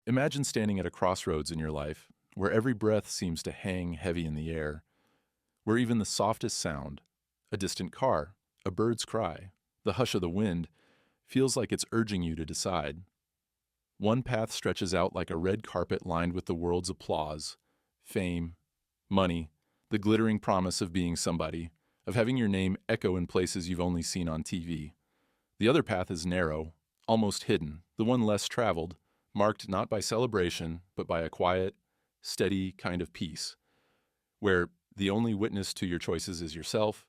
Imagine standing at a crossroads in your life, where every breath seems to hang heavy in the air, where even the softest sound, a distant car, a bird's cry, the hush of the wind, feels like it's urging you to decide. One path stretches out like a red carpet lined with the world's applause, fame, money, the glittering promise of being somebody, of having your name echo in places you've only seen on TV. The other path is narrow, almost hidden, the one less traveled, marked not by celebration, but by a quiet, steady kind of peace, where the only witness to your choices is yourself,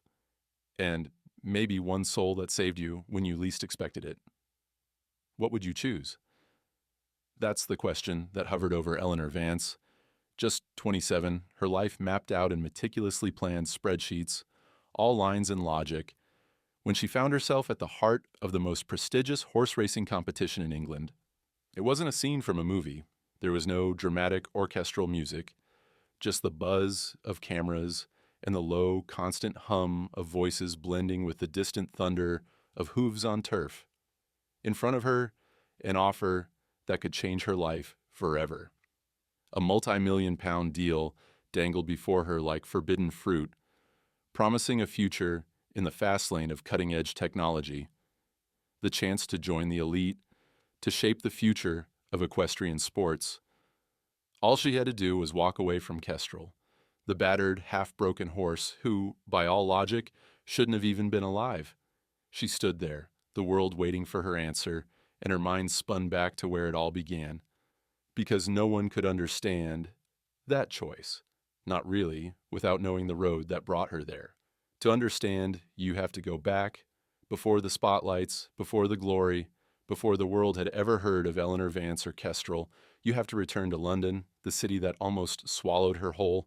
and maybe one soul that saved you when you least expected it. What would you choose? That's the question that hovered over Eleanor Vance. Just 27, her life mapped out in meticulously planned spreadsheets, all lines and logic, when she found herself at the heart of the most prestigious horse racing competition in England. It wasn't a scene from a movie. There was no dramatic orchestral music, just the buzz of cameras and the low, constant hum of voices blending with the distant thunder of hooves on turf. In front of her, an offer that could change her life forever. A multi-million-pound deal dangled before her like forbidden fruit, promising a future in the fast lane of cutting-edge technology, the chance to join the elite, to shape the future of equestrian sports. All she had to do was walk away from Kestrel, the battered, half-broken horse who, by all logic, shouldn't have even been alive. She stood there, the world waiting for her answer, and her mind spun back to where it all began. Because no one could understand that choice, not really, without knowing the road that brought her there. To understand, you have to go back, before the spotlights, before the glory, before the world had ever heard of Eleanor Vance or Kestrel. You have to return to London, the city that almost swallowed her whole.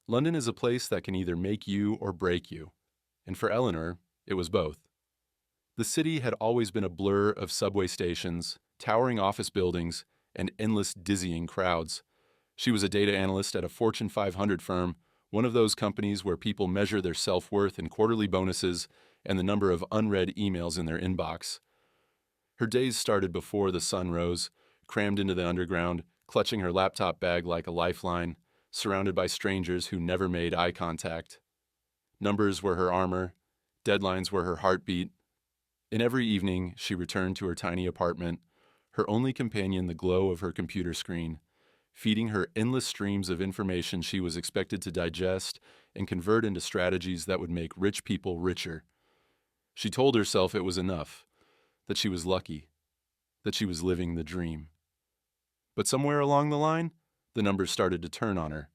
London is a place that can either make you or break you, and for Eleanor, it was both. The city had always been a blur of subway stations, towering office buildings, and endless dizzying crowds. She was a data analyst at a Fortune 500 firm, one of those companies where people measure their self-worth in quarterly bonuses and the number of unread emails in their inbox. Her days started before the sun rose, crammed into the underground, clutching her laptop bag like a lifeline, surrounded by strangers who never made eye contact. Numbers were her armor, deadlines were her heartbeat. And every evening, she returned to her tiny apartment, her only companion the glow of her computer screen, feeding her endless streams of information she was expected to digest and convert into strategies that would make rich people richer. She told herself it was enough, that she was lucky, that she was living the dream. But somewhere along the line, the numbers started to turn on her.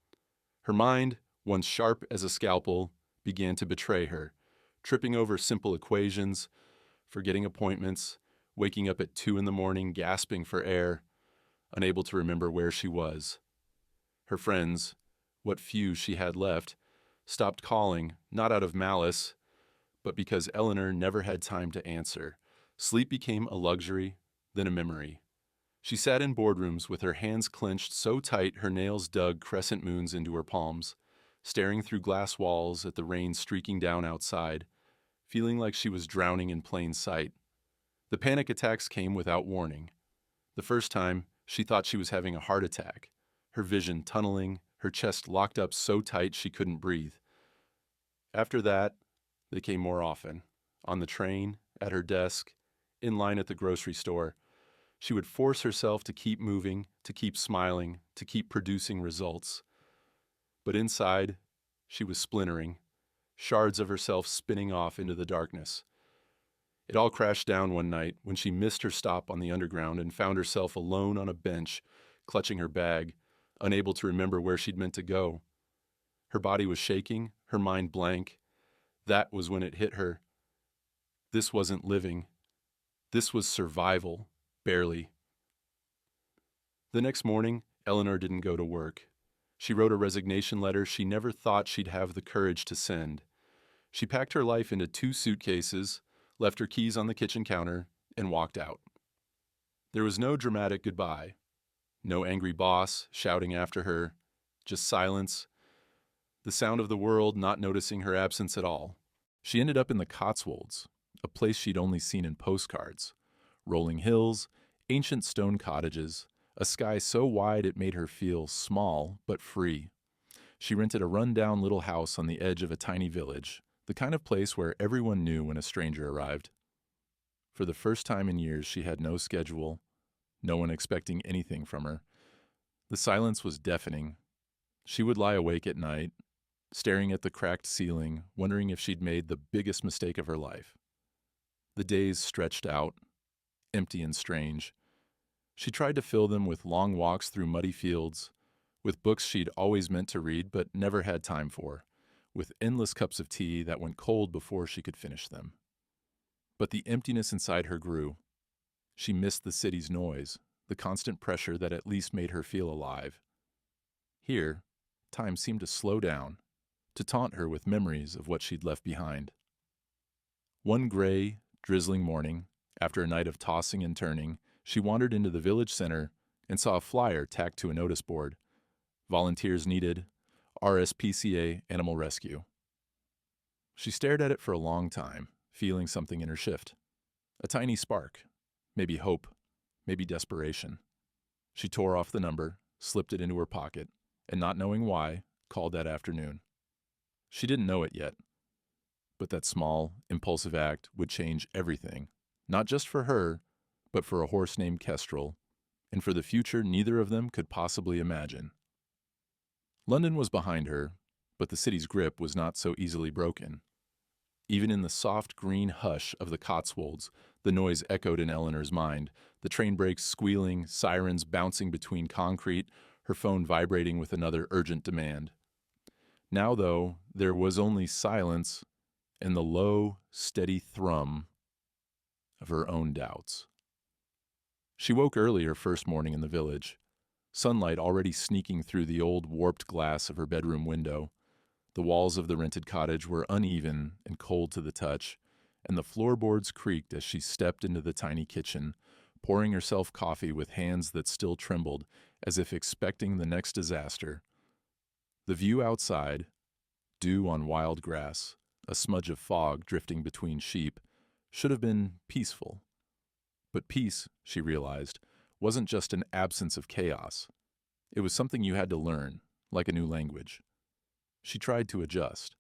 Her mind, once sharp as a scalpel, began to betray her, tripping over simple equations, forgetting appointments, waking up at 2 a.m, gasping for air, unable to remember where she was. Her friends, what few she had left, stopped calling, not out of malice, but because Eleanor never had time to answer. Sleep became a luxury, then a memory. She sat in boardrooms with her hands clenched so tight her nails dug crescent moons into her palms, staring through glass walls at the rain streaking down outside, feeling like she was drowning in plain sight. The panic attacks came without warning. The first time, she thought she was having a heart attack, her vision tunneling, her chest locked up so tight she couldn't breathe. After that, they came more often. On the train, at her desk, in line at the grocery store. She would force herself to keep moving, to keep smiling, to keep producing results. But inside, she was splintering, shards of herself spinning off into the darkness. It all crashed down one night when she missed her stop on the underground and found herself alone on a bench, clutching her bag, unable to remember where she'd meant to go. Her body was shaking, her mind blank. That was when it hit her. This wasn't living. This was survival, barely. The next morning, Eleanor didn't go to work. She wrote a resignation letter she never thought she'd have the courage to send. She packed her life into 2 suitcases, left her keys on the kitchen counter, and walked out. There was no dramatic goodbye, no angry boss shouting after her, just silence, the sound of the world not noticing her absence at all. She ended up in the Cotswolds, a place she'd only seen in postcards. Rolling hills, ancient stone cottages, a sky so wide it made her feel small but free. She rented a run-down little house on the edge of a tiny village, the kind of place where everyone knew when a stranger arrived. For the first time in years, she had no schedule, no one expecting anything from her. The silence was deafening. She would lie awake at night, staring at the cracked ceiling, wondering if she'd made the biggest mistake of her life. The days stretched out, empty and strange. She tried to fill them with long walks through muddy fields, with books she'd always meant to read but never had time for, with endless cups of tea that went cold before she could finish them. But the emptiness inside her grew. She missed the city's noise, the constant pressure that at least made her feel alive. Here, time seemed to slow down, to taunt her with memories of what she'd left behind. One gray, drizzling morning, after a night of tossing and turning, she wandered into the village center and saw a flyer tacked to a notice board. Volunteers needed, RSPCA Animal Rescue. She stared at it for a long time, feeling something in her shift. A tiny spark, maybe hope, maybe desperation. She tore off the number, slipped it into her pocket, and not knowing why, called that afternoon. She didn't know it yet, but that small, impulsive act would change everything, not just for her, but for a horse named Kestrel, and for the future neither of them could possibly imagine. London was behind her, but the city's grip was not so easily broken. Even in the soft green hush of the Cotswolds, the noise echoed in Eleanor's mind, the train brakes squealing, sirens bouncing between concrete, her phone vibrating with another urgent demand. Now, though, there was only silence and the low, steady thrum of her own doubts. She woke early her first morning in the village, sunlight already sneaking through the old warped glass of her bedroom window. The walls of the rented cottage were uneven and cold to the touch, and the floorboards creaked as she stepped into the tiny kitchen, pouring herself coffee with hands that still trembled, as if expecting the next disaster. The view outside, dew on wild grass, a smudge of fog drifting between sheep, should have been peaceful. But peace, she realized, wasn't just an absence of chaos. It was something you had to learn, like a new language. She tried to adjust.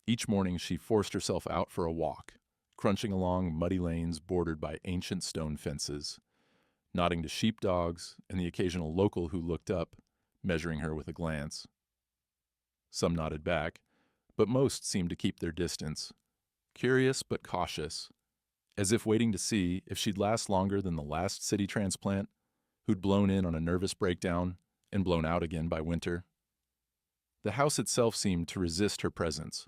Each morning she forced herself out for a walk, crunching along muddy lanes bordered by ancient stone fences, nodding to sheepdogs and the occasional local who looked up, measuring her with a glance. Some nodded back, but most seemed to keep their distance, curious but cautious, as if waiting to see if she'd last longer than the last city transplant, who'd blown in on a nervous breakdown and blown out again by winter. The house itself seemed to resist her presence.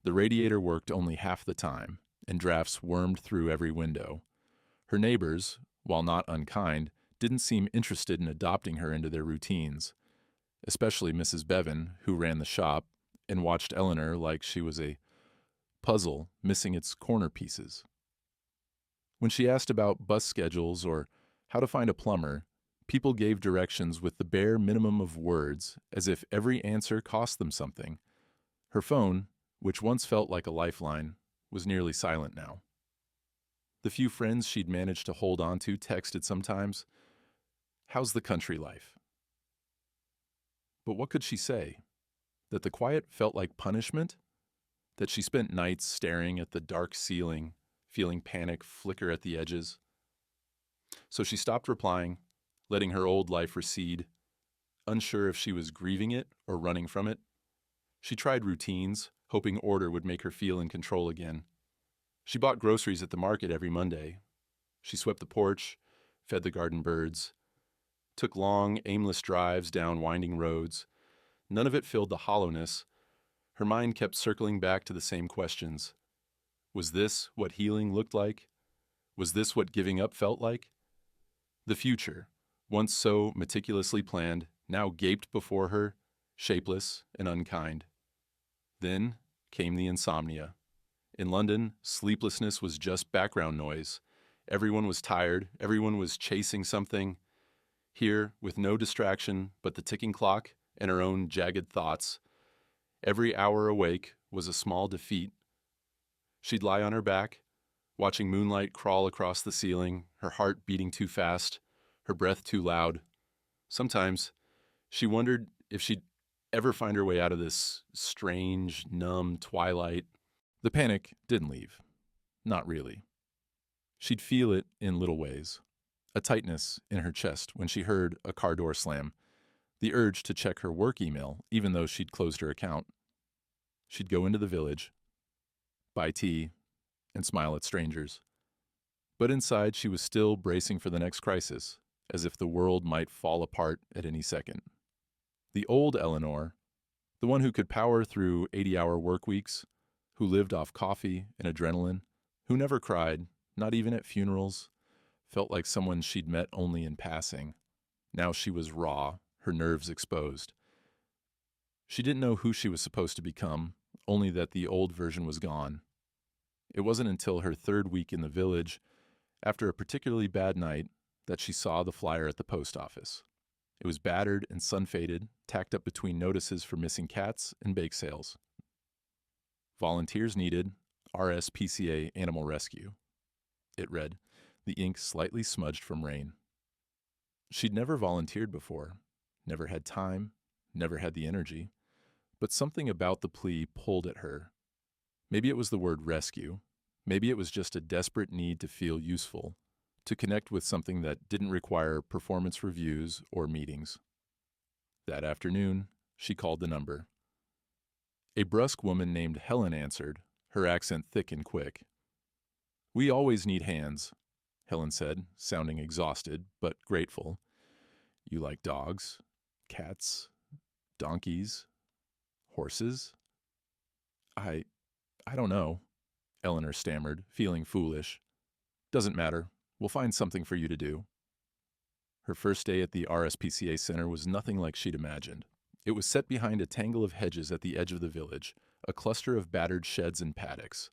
The radiator worked only half the time, and drafts wormed through every window. Her neighbors, while not unkind, didn't seem interested in adopting her into their routines, especially Mrs. Bevan, who ran the shop and watched Eleanor like she was a puzzle missing its corner pieces. When she asked about bus schedules or how to find a plumber, people gave directions with the bare minimum of words, as if every answer cost them something. Her phone, which once felt like a lifeline, was nearly silent now. The few friends she'd managed to hold on to texted sometimes, "How's the country life?" But what could she say? That the quiet felt like punishment? That she spent nights staring at the dark ceiling, feeling panic flicker at the edges? So she stopped replying, letting her old life recede, unsure if she was grieving it or running from it. She tried routines, hoping order would make her feel in control again. She bought groceries at the market every Monday. She swept the porch, fed the garden birds, took long, aimless drives down winding roads. None of it filled the hollowness. Her mind kept circling back to the same questions. Was this what healing looked like? Was this what giving up felt like? The future, once so meticulously planned, now gaped before her, shapeless and unkind. Then came the insomnia. In London, sleeplessness was just background noise. Everyone was tired, everyone was chasing something. Here, with no distraction but the ticking clock and her own jagged thoughts, every hour awake was a small defeat. She'd lie on her back, watching moonlight crawl across the ceiling, her heart beating too fast, her breath too loud. Sometimes she wondered if she'd ever find her way out of this strange, numb twilight. The panic didn't leave. Not really. She'd feel it in little ways. A tightness in her chest when she heard a car door slam. The urge to check her work email, even though she'd closed her account. She'd go into the village, buy tea, and smile at strangers. But inside, she was still bracing for the next crisis, as if the world might fall apart at any second. The old Eleanor, the one who could power through 80-hour work weeks, who lived off coffee and adrenaline, who never cried, not even at funerals, felt like someone she'd met only in passing. Now she was raw, her nerves exposed. She didn't know who she was supposed to become, only that the old version was gone. It wasn't until her third week in the village, after a particularly bad night, that she saw the flyer at the post office. It was battered and sun-faded, tacked up between notices for missing cats and bake sales. Volunteers needed, RSPCA Animal Rescue. It read, the ink slightly smudged from rain. She'd never volunteered before, never had time, never had the energy, but something about the plea pulled at her. Maybe it was the word rescue. Maybe it was just a desperate need to feel useful, to connect with something that didn't require performance reviews or meetings. That afternoon, she called the number. A brusque woman named Helen answered, her accent thick and quick. "We always need hands," Helen said, sounding exhausted but grateful. "You like dogs, cats, donkeys, horses?" I don't know," Eleanor stammered, feeling foolish. "Doesn't matter. We'll find something for you to do." Her first day at the RSPCA Center was nothing like she'd imagined. It was set behind a tangle of hedges at the edge of the village, a cluster of battered sheds and paddocks.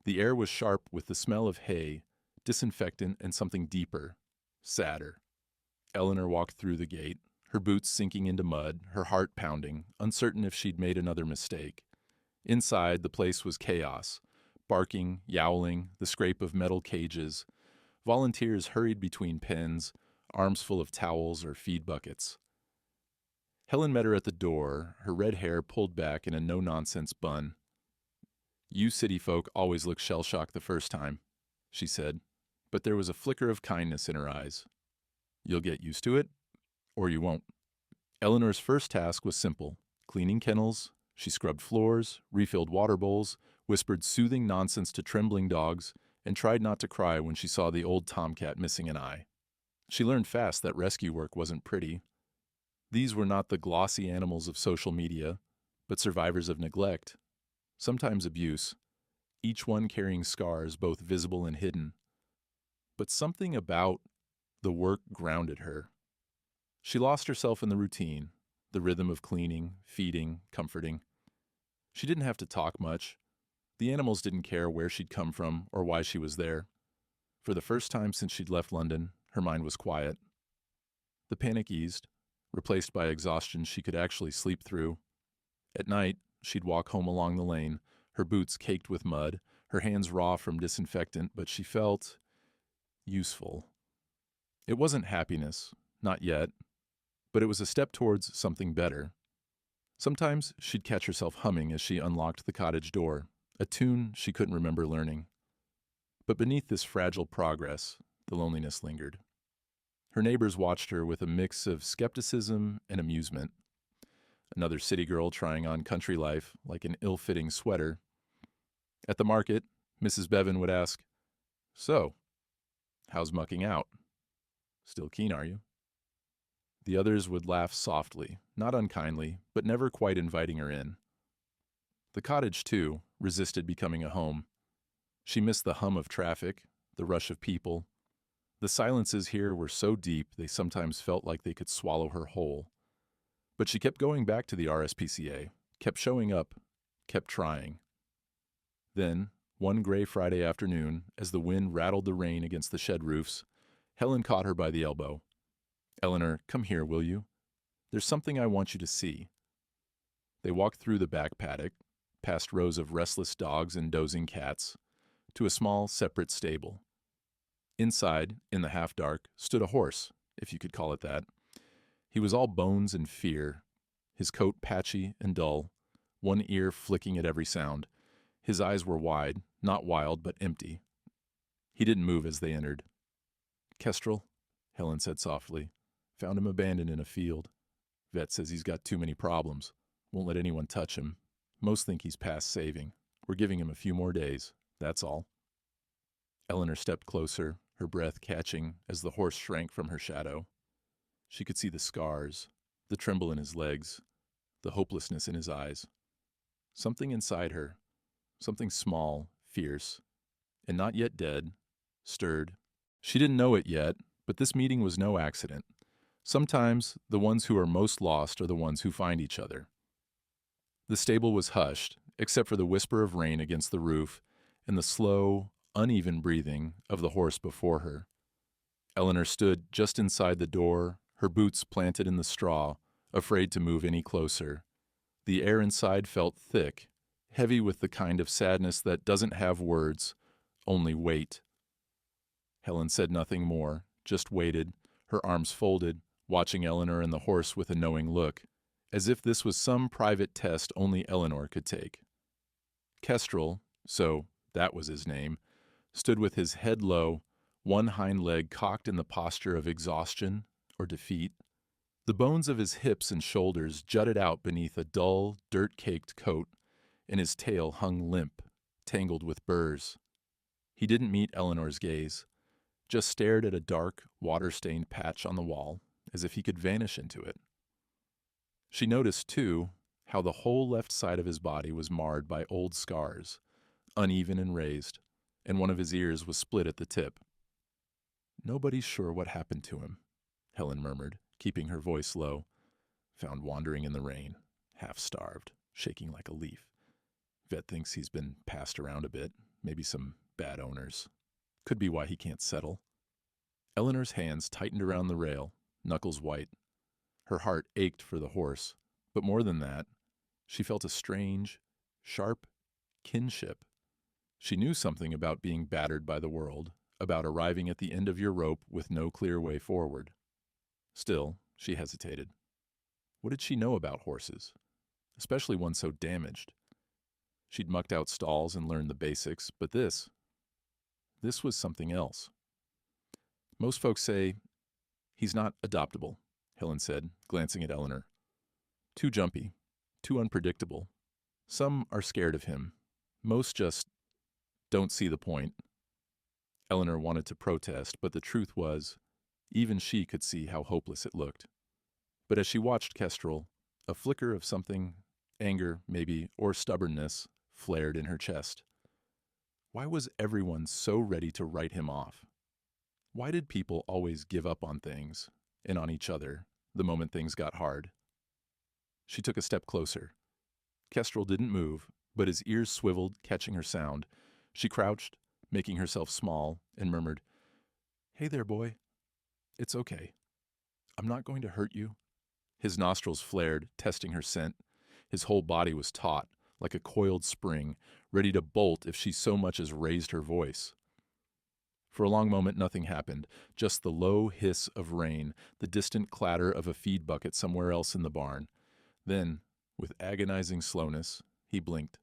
The air was sharp with the smell of hay, disinfectant, and something deeper, sadder. Eleanor walked through the gate, her boots sinking into mud, her heart pounding, uncertain if she'd made another mistake. Inside, the place was chaos. Barking, yowling, the scrape of metal cages. Volunteers hurried between pens, arms full of towels or feed buckets. Helen met her at the door, her red hair pulled back in a no-nonsense bun. "You city folk always look shell-shocked the first time," she said, but there was a flicker of kindness in her eyes. "You'll get used to it, or you won't." Eleanor's first task was simple: cleaning kennels. She scrubbed floors, refilled water bowls, whispered soothing nonsense to trembling dogs, and tried not to cry when she saw the old tomcat missing an eye. She learned fast that rescue work wasn't pretty. These were not the glossy animals of social media, but survivors of neglect, sometimes abuse, each one carrying scars both visible and hidden. But something about the work grounded her. She lost herself in the routine, the rhythm of cleaning, feeding, comforting. She didn't have to talk much. The animals didn't care where she'd come from or why she was there. For the first time since she'd left London, her mind was quiet. The panic eased, replaced by exhaustion she could actually sleep through. At night, she'd walk home along the lane, her boots caked with mud, her hands raw from disinfectant, but she felt useful. It wasn't happiness, not yet, but it was a step towards something better. Sometimes she'd catch herself humming as she unlocked the cottage door, a tune she couldn't remember learning. But beneath this fragile progress, the loneliness lingered. Her neighbors watched her with a mix of skepticism and amusement. Another city girl trying on country life like an ill-fitting sweater. At the market, Mrs. Bevan would ask, "So, how's mucking out? Still keen, are you?" The others would laugh softly, not unkindly, but never quite inviting her in. The cottage, too, resisted becoming a home. She missed the hum of traffic, the rush of people. The silences here were so deep they sometimes felt like they could swallow her whole. But she kept going back to the RSPCA, kept showing up, kept trying. Then, one gray Friday afternoon, as the wind rattled the rain against the shed roofs, Helen caught her by the elbow. "Eleanor, come here, will you? There's something I want you to see." They walked through the back paddock, past rows of restless dogs and dozing cats, to a small, separate stable. Inside, in the half-dark, stood a horse, if you could call it that. He was all bones and fear, his coat patchy and dull, one ear flicking at every sound. His eyes were wide, not wild, but empty. He didn't move as they entered. "Kestrel," Helen said softly. "Found him abandoned in a field. Vet says he's got too many problems. Won't let anyone touch him. Most think he's past saving. We're giving him a few more days. That's all." Eleanor stepped closer, her breath catching as the horse shrank from her shadow. She could see the scars, the tremble in his legs, the hopelessness in his eyes. Something inside her, something small, fierce, and not yet dead, stirred. She didn't know it yet, but this meeting was no accident. Sometimes the ones who are most lost are the ones who find each other. The stable was hushed, except for the whisper of rain against the roof and the slow, uneven breathing of the horse before her. Eleanor stood just inside the door, her boots planted in the straw, afraid to move any closer. The air inside felt thick, heavy with the kind of sadness that doesn't have words, only weight. Helen said nothing more, just waited, her arms folded, watching Eleanor and the horse with a knowing look, as if this was some private test only Eleanor could take. Kestrel, so that was his name, stood with his head low, one hind leg cocked in the posture of exhaustion or defeat. The bones of his hips and shoulders jutted out beneath a dull, dirt-caked coat, and his tail hung limp, tangled with burrs. He didn't meet Eleanor's gaze, just stared at a dark, water-stained patch on the wall, as if he could vanish into it. She noticed, too, how the whole left side of his body was marred by old scars, uneven and raised, and one of his ears was split at the tip. "Nobody's sure what happened to him," Helen murmured, keeping her voice low. "Found wandering in the rain, half-starved, shaking like a leaf. Vet thinks he's been passed around a bit, maybe some bad owners. Could be why he can't settle." Eleanor's hands tightened around the rail, knuckles white. Her heart ached for the horse, but more than that, she felt a strange, sharp kinship. She knew something about being battered by the world, about arriving at the end of your rope with no clear way forward. Still, she hesitated. What did she know about horses, especially one so damaged? She'd mucked out stalls and learned the basics, but this was something else. "Most folks say he's not adoptable," Helen said, glancing at Eleanor. "Too jumpy, too unpredictable. Some are scared of him. Most just don't see the point." Eleanor wanted to protest, but the truth was, even she could see how hopeless it looked. But as she watched Kestrel, a flicker of something, anger maybe, or stubbornness, flared in her chest. Why was everyone so ready to write him off? Why did people always give up on things, and on each other, the moment things got hard? She took a step closer. Kestrel didn't move, but his ears swiveled, catching her sound. She crouched, making herself small, and murmured, "Hey there, boy. It's okay. I'm not going to hurt you." His nostrils flared, testing her scent. His whole body was taut, like a coiled spring, ready to bolt if she so much as raised her voice. For a long moment nothing happened, just the low hiss of rain, the distant clatter of a feed bucket somewhere else in the barn. Then, with agonizing slowness, he blinked,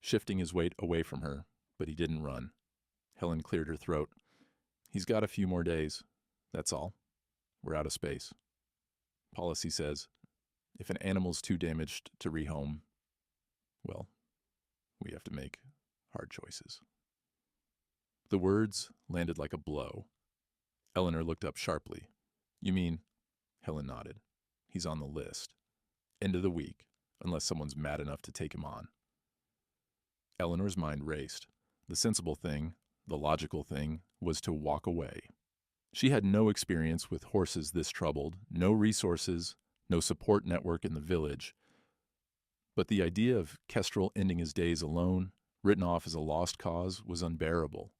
shifting his weight away from her, but he didn't run. Helen cleared her throat. "He's got a few more days. That's all. We're out of space. Policy says, if an animal's too damaged to rehome, well, we have to make hard choices." The words landed like a blow. Eleanor looked up sharply. "You mean?" Helen nodded. "He's on the list. End of the week, unless someone's mad enough to take him on." Eleanor's mind raced. The sensible thing, the logical thing, was to walk away. She had no experience with horses this troubled, no resources, no support network in the village. But the idea of Kestrel ending his days alone, written off as a lost cause, was unbearable.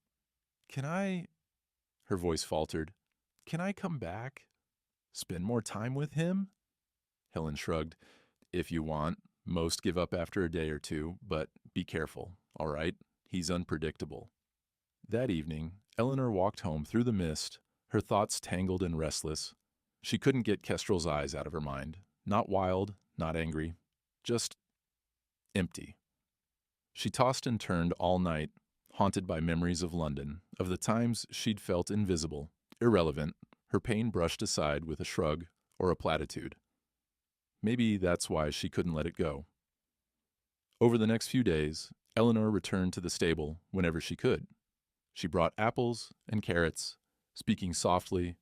"Can I," her voice faltered, "can I come back? Spend more time with him?" Helen shrugged. "If you want. Most give up after a day or two, but be careful, all right? He's unpredictable." That evening, Eleanor walked home through the mist, her thoughts tangled and restless. She couldn't get Kestrel's eyes out of her mind. Not wild, not angry, just empty. She tossed and turned all night, haunted by memories of London, of the times she'd felt invisible, irrelevant, her pain brushed aside with a shrug or a platitude. Maybe that's why she couldn't let it go. Over the next few days, Eleanor returned to the stable whenever she could. She brought apples and carrots, speaking softly,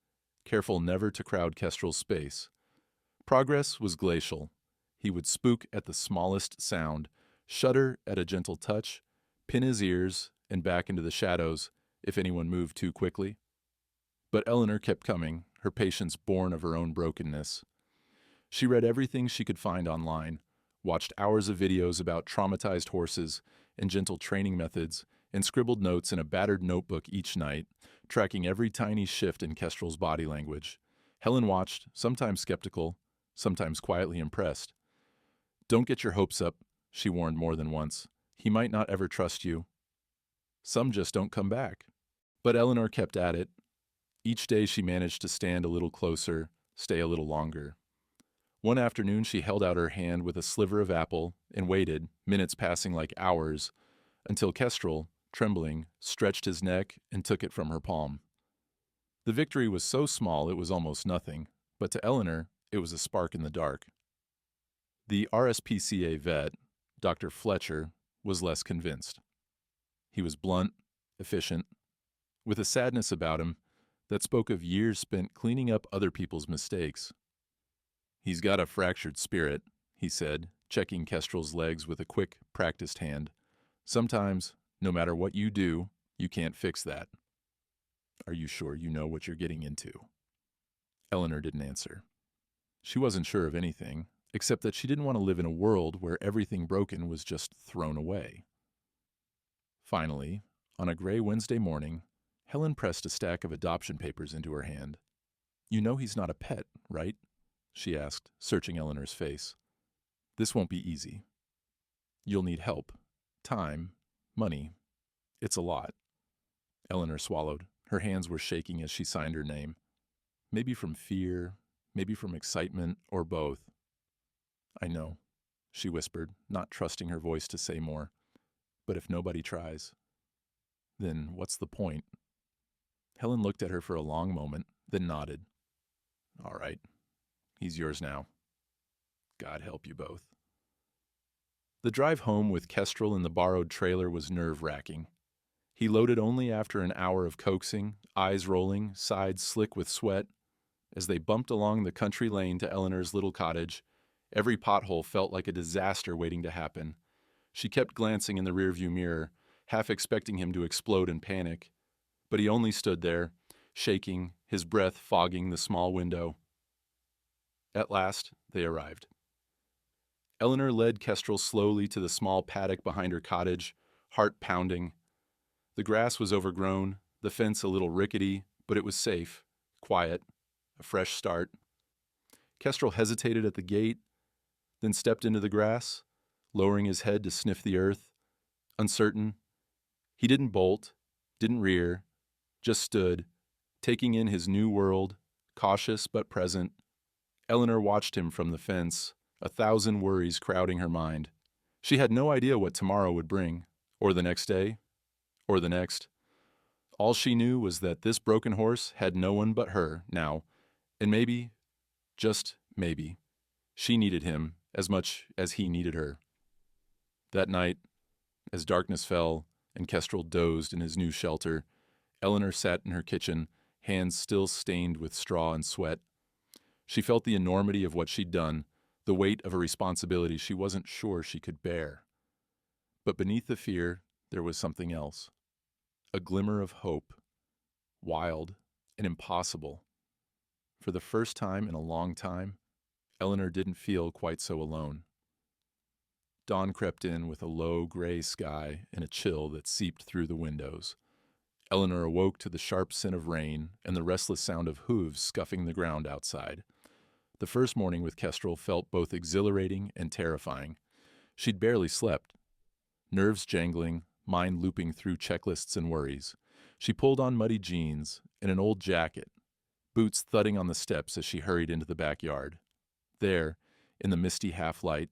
careful never to crowd Kestrel's space. Progress was glacial. He would spook at the smallest sound, shudder at a gentle touch, pin his ears and back into the shadows if anyone moved too quickly. But Eleanor kept coming, her patience born of her own brokenness. She read everything she could find online, watched hours of videos about traumatized horses and gentle training methods, and scribbled notes in a battered notebook each night, tracking every tiny shift in Kestrel's body language. Helen watched, sometimes skeptical, sometimes quietly impressed. "Don't get your hopes up," she warned more than once. "He might not ever trust you. Some just don't come back." But Eleanor kept at it. Each day she managed to stand a little closer, stay a little longer. One afternoon she held out her hand with a sliver of apple and waited, minutes passing like hours, until Kestrel, trembling, stretched his neck and took it from her palm. The victory was so small it was almost nothing, but to Eleanor it was a spark in the dark. The RSPCA vet, Dr. Fletcher, was less convinced. He was blunt, efficient, with a sadness about him that spoke of years spent cleaning up other people's mistakes. "He's got a fractured spirit," he said, checking Kestrel's legs with a quick, practiced hand. "Sometimes, no matter what you do, you can't fix that." "Are you sure you know what you're getting into?" Eleanor didn't answer. She wasn't sure of anything, except that she didn't want to live in a world where everything broken was just thrown away. Finally, on a gray Wednesday morning, Helen pressed a stack of adoption papers into her hand. "You know he's not a pet, right?" she asked, searching Eleanor's face. "This won't be easy. You'll need help, time, money. It's a lot." Eleanor swallowed. Her hands were shaking as she signed her name. Maybe from fear, maybe from excitement, or both. "I know," she whispered, not trusting her voice to say more. "But if nobody tries, then what's the point?" Helen looked at her for a long moment, then nodded. "All right. He's yours now. God help you both." The drive home with Kestrel in the borrowed trailer was nerve-wracking. He loaded only after an hour of coaxing, eyes rolling, sides slick with sweat. As they bumped along the country lane to Eleanor's little cottage, every pothole felt like a disaster waiting to happen. She kept glancing in the rearview mirror, half expecting him to explode in panic. But he only stood there, shaking, his breath fogging the small window. At last, they arrived. Eleanor led Kestrel slowly to the small paddock behind her cottage, heart pounding. The grass was overgrown, the fence a little rickety, but it was safe, quiet, a fresh start. Kestrel hesitated at the gate, then stepped into the grass, lowering his head to sniff the earth, uncertain. He didn't bolt, didn't rear, just stood, taking in his new world, cautious but present. Eleanor watched him from the fence, 1,000 worries crowding her mind. She had no idea what tomorrow would bring, or the next day, or the next. All she knew was that this broken horse had no one but her now, and maybe, just maybe, she needed him as much as he needed her. That night, as darkness fell and Kestrel dozed in his new shelter, Eleanor sat in her kitchen, hands still stained with straw and sweat. She felt the enormity of what she'd done, the weight of a responsibility she wasn't sure she could bear. But beneath the fear, there was something else. A glimmer of hope. Wild and impossible. For the first time in a long time, Eleanor didn't feel quite so alone. Dawn crept in with a low gray sky and a chill that seeped through the windows. Eleanor awoke to the sharp scent of rain and the restless sound of hooves scuffing the ground outside. The first morning with Kestrel felt both exhilarating and terrifying. She'd barely slept. Nerves jangling, mind looping through checklists and worries. She pulled on muddy jeans and an old jacket, boots thudding on the steps as she hurried into the backyard. There, in the misty half-light,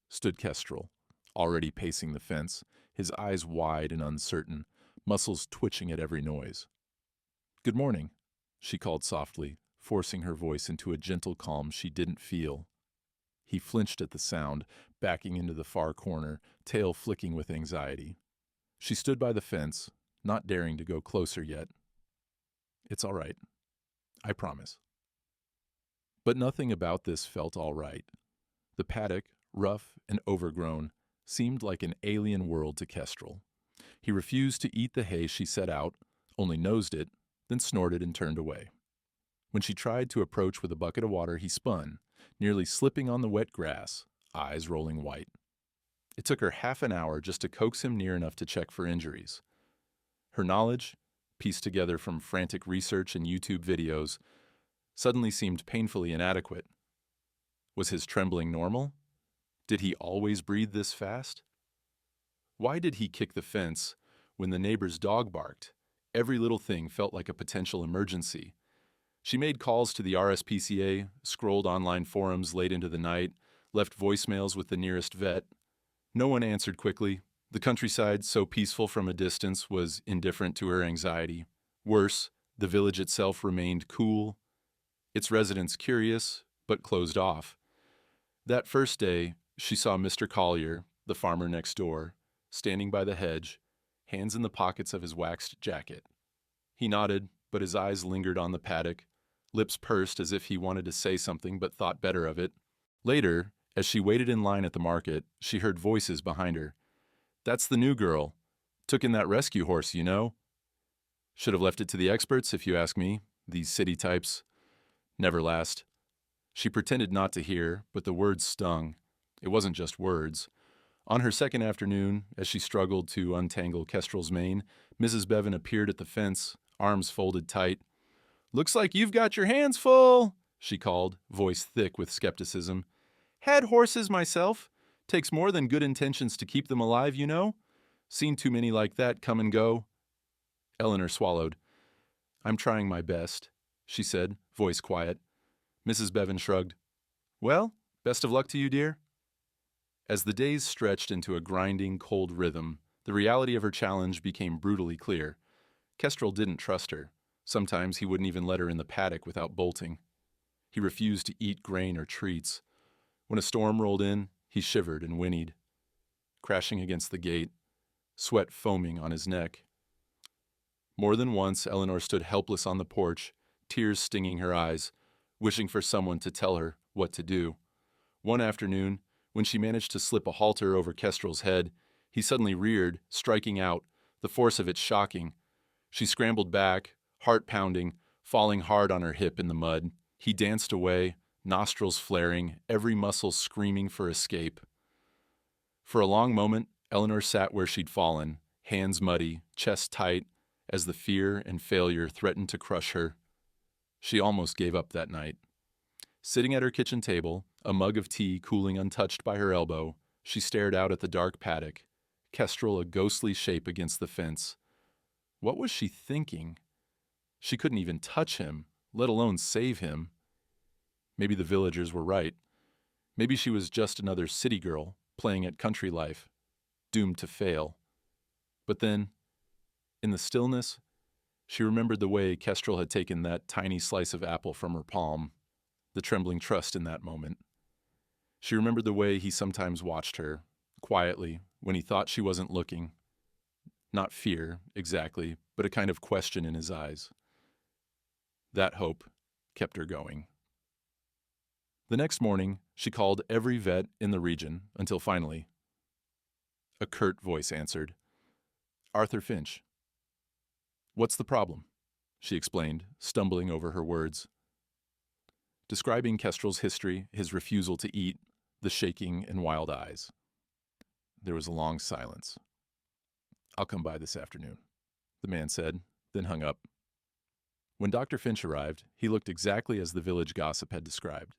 stood Kestrel, already pacing the fence, his eyes wide and uncertain, muscles twitching at every noise. "Good morning," she called softly, forcing her voice into a gentle calm she didn't feel. He flinched at the sound, backing into the far corner, tail flicking with anxiety. She stood by the fence, not daring to go closer yet. "It's all right. I promise." But nothing about this felt all right. The paddock, rough and overgrown, seemed like an alien world to Kestrel. He refused to eat the hay she set out, only nosed it, then snorted and turned away. When she tried to approach with a bucket of water, he spun, nearly slipping on the wet grass, eyes rolling white. It took her half an hour just to coax him near enough to check for injuries. Her knowledge, pieced together from frantic research and YouTube videos, suddenly seemed painfully inadequate. Was his trembling normal? Did he always breathe this fast? Why did he kick the fence when the neighbor's dog barked? Every little thing felt like a potential emergency. She made calls to the RSPCA, scrolled online forums late into the night, left voicemails with the nearest vet. No one answered quickly. The countryside, so peaceful from a distance, was indifferent to her anxiety. Worse, the village itself remained cool, its residents curious, but closed off. That first day, she saw Mr. Collier, the farmer next door, standing by the hedge, hands in the pockets of his waxed jacket. He nodded, but his eyes lingered on the paddock, lips pursed as if he wanted to say something but thought better of it. Later, as she waited in line at the market, she heard voices behind her. "That's the new girl. Took in that rescue horse, you know." "Should have left it to the experts, if you ask me. These city types never last." She pretended not to hear, but the words stung. It wasn't just words. On her second afternoon, as she struggled to untangle Kestrel's mane, Mrs. Bevan appeared at the fence, arms folded tight. "Looks like you've got your hands full," she called, voice thick with skepticism. "Had horses myself. Takes more than good intentions to keep them alive, you know. Seen too many like that come and go." Eleanor swallowed. "I'm trying my best," she said, voice quiet. Mrs. Bevan shrugged. "Well, best of luck to you, dear." As the days stretched into a grinding, cold rhythm, the reality of her challenge became brutally clear. Kestrel didn't trust her. Sometimes he wouldn't even let her in the paddock without bolting. He refused to eat grain or treats. When a storm rolled in, he shivered and whinnied, crashing against the gate, sweat foaming on his neck. More than once, Eleanor stood helpless on the porch, tears stinging her eyes, wishing for someone to tell her what to do. One afternoon, when she managed to slip a halter over Kestrel's head, he suddenly reared, striking out, the force of it shocking. She scrambled back, heart pounding, falling hard on her hip in the mud. He danced away, nostrils flaring, every muscle screaming for escape. For a long moment, Eleanor sat where she'd fallen, hands muddy, chest tight, as the fear and failure threatened to crush her. She almost gave up that night. Sitting at her kitchen table, a mug of tea cooling untouched by her elbow, she stared out at the dark paddock, Kestrel a ghostly shape against the fence. What was she thinking? She couldn't even touch him, let alone save him. Maybe the villagers were right. Maybe she was just another city girl, playing at country life, doomed to fail. But then, in the stillness, she remembered the way Kestrel had taken that tiny slice of apple from her palm, the trembling trust in that moment. She remembered the way he sometimes watched her, quietly, when he thought she wasn't looking. Not fear, exactly, but a kind of question in his eyes. That hope kept her going. The next morning, she called every vet in the region until finally, a curt voice answered. "Arthur Finch." "What's the problem?" she explained, stumbling over her words. Describing Kestrel's history, his refusal to eat, the shaking and wild eyes. There was a long silence. "I'll come by this afternoon," the man said, then hung up. When Dr. Finch arrived, he looked exactly as the village gossip had described.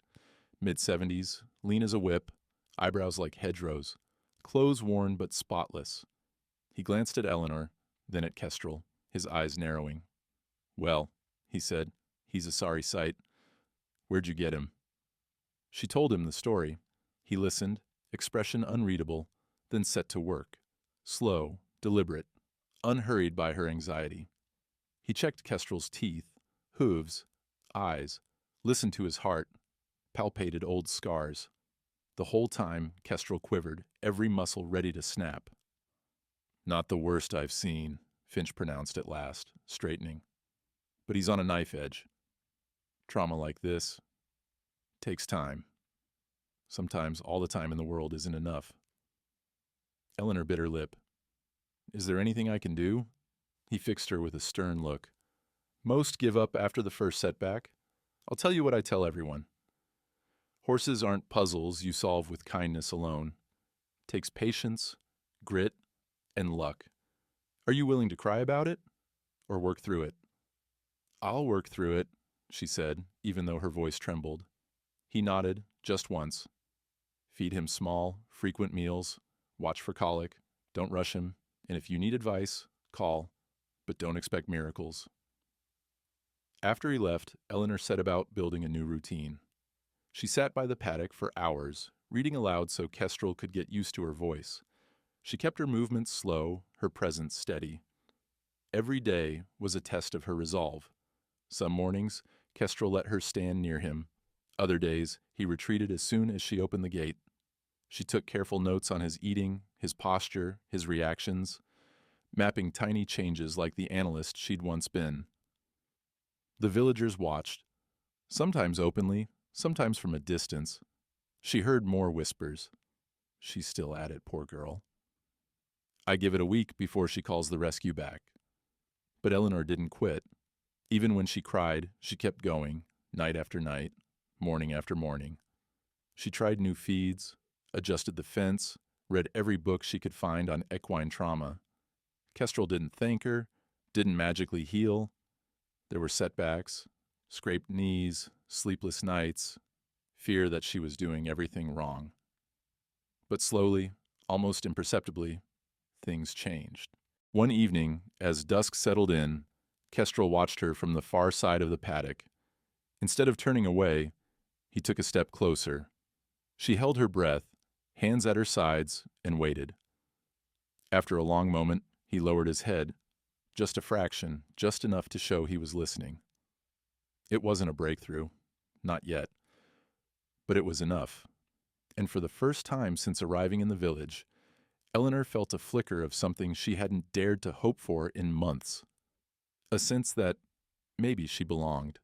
Mid-70s, lean as a whip, eyebrows like hedgerows, clothes worn but spotless. He glanced at Eleanor, then at Kestrel, his eyes narrowing. "Well," he said, He's a sorry sight. Where'd you get him? She told him the story. He listened, expression unreadable, then set to work. Slow, deliberate, unhurried by her anxiety. He checked Kestrel's teeth, hooves, eyes, listened to his heart, palpated old scars. The whole time, Kestrel quivered, every muscle ready to snap. Not the worst I've seen, Finch pronounced at last, straightening. But he's on a knife edge. Trauma like this takes time. Sometimes all the time in the world isn't enough. Eleanor bit her lip. Is there anything I can do? He fixed her with a stern look. Most give up after the first setback. I'll tell you what I tell everyone. Horses aren't puzzles you solve with kindness alone. It takes patience, grit, and luck. Are you willing to cry about it or work through it? I'll work through it, she said, even though her voice trembled. He nodded, just once. Feed him small, frequent meals, watch for colic, don't rush him, and if you need advice, call, but don't expect miracles. After he left, Eleanor set about building a new routine. She sat by the paddock for hours, reading aloud so Kestrel could get used to her voice. She kept her movements slow, her presence steady. Every day was a test of her resolve. Some mornings, Kestrel let her stand near him. Other days, he retreated as soon as she opened the gate. She took careful notes on his eating, his posture, his reactions, mapping tiny changes like the analyst she'd once been. The villagers watched, sometimes openly, sometimes from a distance. She heard more whispers. She's still at it, poor girl. I give it a week before she calls the rescue back. But Eleanor didn't quit. Even when she cried, she kept going, night after night, morning after morning. She tried new feeds, adjusted the fence, read every book she could find on equine trauma. Kestrel didn't thank her, didn't magically heal. There were setbacks, scraped knees, sleepless nights, fear that she was doing everything wrong. But slowly, almost imperceptibly, things changed. One evening, as dusk settled in, Kestrel watched her from the far side of the paddock. Instead of turning away, he took a step closer. She held her breath, hands at her sides, and waited. After a long moment, he lowered his head, just a fraction, just enough to show he was listening. It wasn't a breakthrough, not yet, but it was enough. And for the first time since arriving in the village, Eleanor felt a flicker of something she hadn't dared to hope for in months. A sense that maybe she belonged.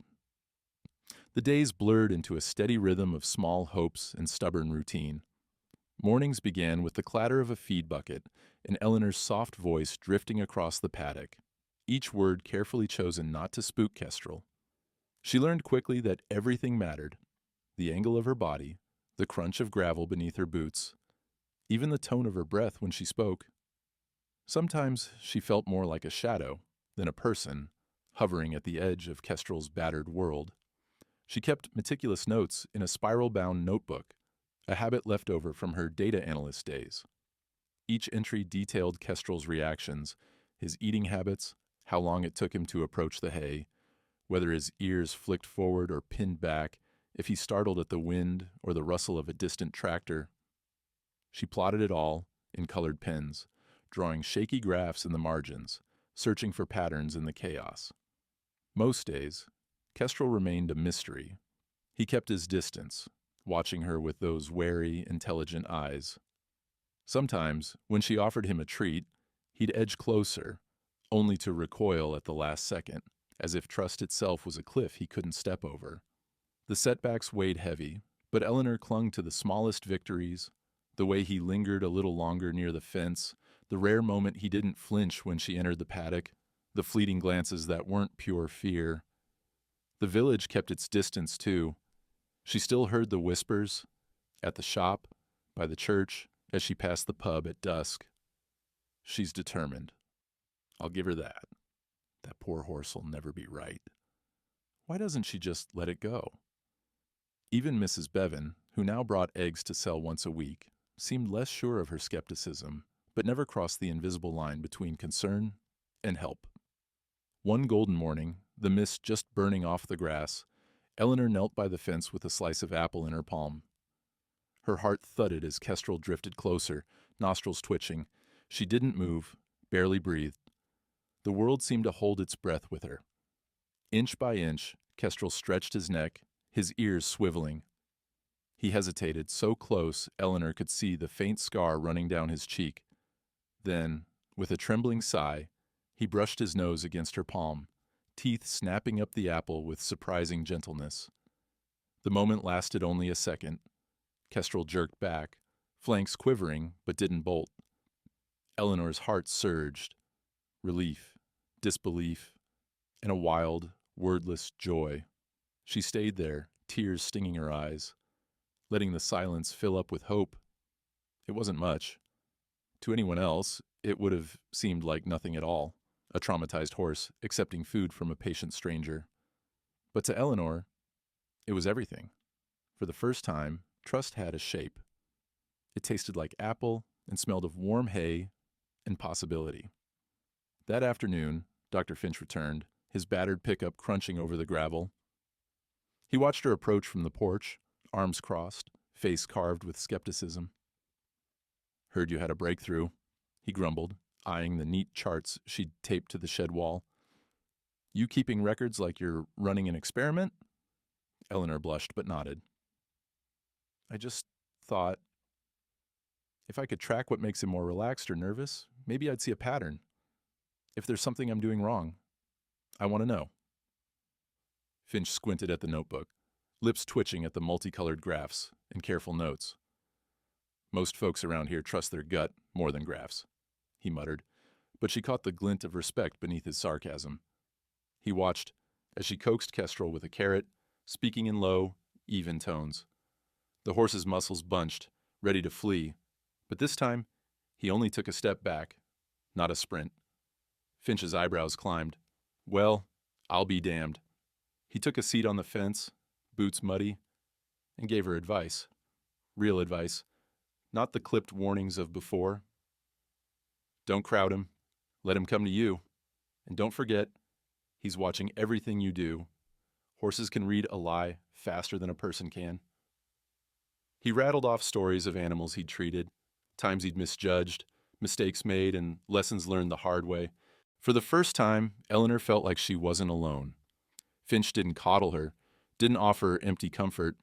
The days blurred into a steady rhythm of small hopes and stubborn routine. Mornings began with the clatter of a feed bucket and Eleanor's soft voice drifting across the paddock, each word carefully chosen not to spook Kestrel. She learned quickly that everything mattered: the angle of her body, the crunch of gravel beneath her boots, even the tone of her breath when she spoke. Sometimes she felt more like a shadow than a person, hovering at the edge of Kestrel's battered world. She kept meticulous notes in a spiral-bound notebook, a habit left over from her data analyst days. Each entry detailed Kestrel's reactions, his eating habits, how long it took him to approach the hay, whether his ears flicked forward or pinned back, if he startled at the wind or the rustle of a distant tractor. She plotted it all in colored pens, drawing shaky graphs in the margins, searching for patterns in the chaos. Most days, Kestrel remained a mystery. He kept his distance, watching her with those wary, intelligent eyes. Sometimes, when she offered him a treat, he'd edge closer, only to recoil at the last second, as if trust itself was a cliff he couldn't step over. The setbacks weighed heavy, but Eleanor clung to the smallest victories, the way he lingered a little longer near the fence, the rare moment he didn't flinch when she entered the paddock, the fleeting glances that weren't pure fear. The village kept its distance, too. She still heard the whispers, at the shop, by the church, as she passed the pub at dusk. She's determined. I'll give her that. That poor horse'll never be right. Why doesn't she just let it go? Even Mrs. Bevan, who now brought eggs to sell once a week, seemed less sure of her skepticism, but never crossed the invisible line between concern and help. One golden morning, the mist just burning off the grass, Eleanor knelt by the fence with a slice of apple in her palm. Her heart thudded as Kestrel drifted closer, nostrils twitching. She didn't move, barely breathed. The world seemed to hold its breath with her. Inch by inch, Kestrel stretched his neck, his ears swiveling. He hesitated, so close Eleanor could see the faint scar running down his cheek. Then, with a trembling sigh, he brushed his nose against her palm, teeth snapping up the apple with surprising gentleness. The moment lasted only a second. Kestrel jerked back, flanks quivering but didn't bolt. Eleanor's heart surged. Relief, disbelief, and a wild, wordless joy. She stayed there, tears stinging her eyes, letting the silence fill up with hope. It wasn't much. To anyone else, it would have seemed like nothing at all, a traumatized horse accepting food from a patient stranger. But to Eleanor, it was everything. For the first time, trust had a shape. It tasted like apple and smelled of warm hay and possibility. That afternoon, Dr. Finch returned, his battered pickup crunching over the gravel. He watched her approach from the porch, arms crossed, face carved with skepticism. "Heard you had a breakthrough," he grumbled, eyeing the neat charts she'd taped to the shed wall. "You keeping records like you're running an experiment?" Eleanor blushed but nodded. "I just thought, if I could track what makes him more relaxed or nervous, maybe I'd see a pattern. If there's something I'm doing wrong, I want to know." Finch squinted at the notebook, lips twitching at the multicolored graphs and careful notes. "Most folks around here trust their gut more than graphs," he muttered, but she caught the glint of respect beneath his sarcasm. He watched as she coaxed Kestrel with a carrot, speaking in low, even tones. The horse's muscles bunched, ready to flee, but this time he only took a step back, not a sprint. Finch's eyebrows climbed. "Well, I'll be damned." He took a seat on the fence, boots muddy, and gave her advice. Real advice, not the clipped warnings of before. "Don't crowd him. Let him come to you. And don't forget, he's watching everything you do. Horses can read a lie faster than a person can." He rattled off stories of animals he'd treated, times he'd misjudged, mistakes made, and lessons learned the hard way. For the first time, Eleanor felt like she wasn't alone. Finch didn't coddle her, didn't offer empty comfort,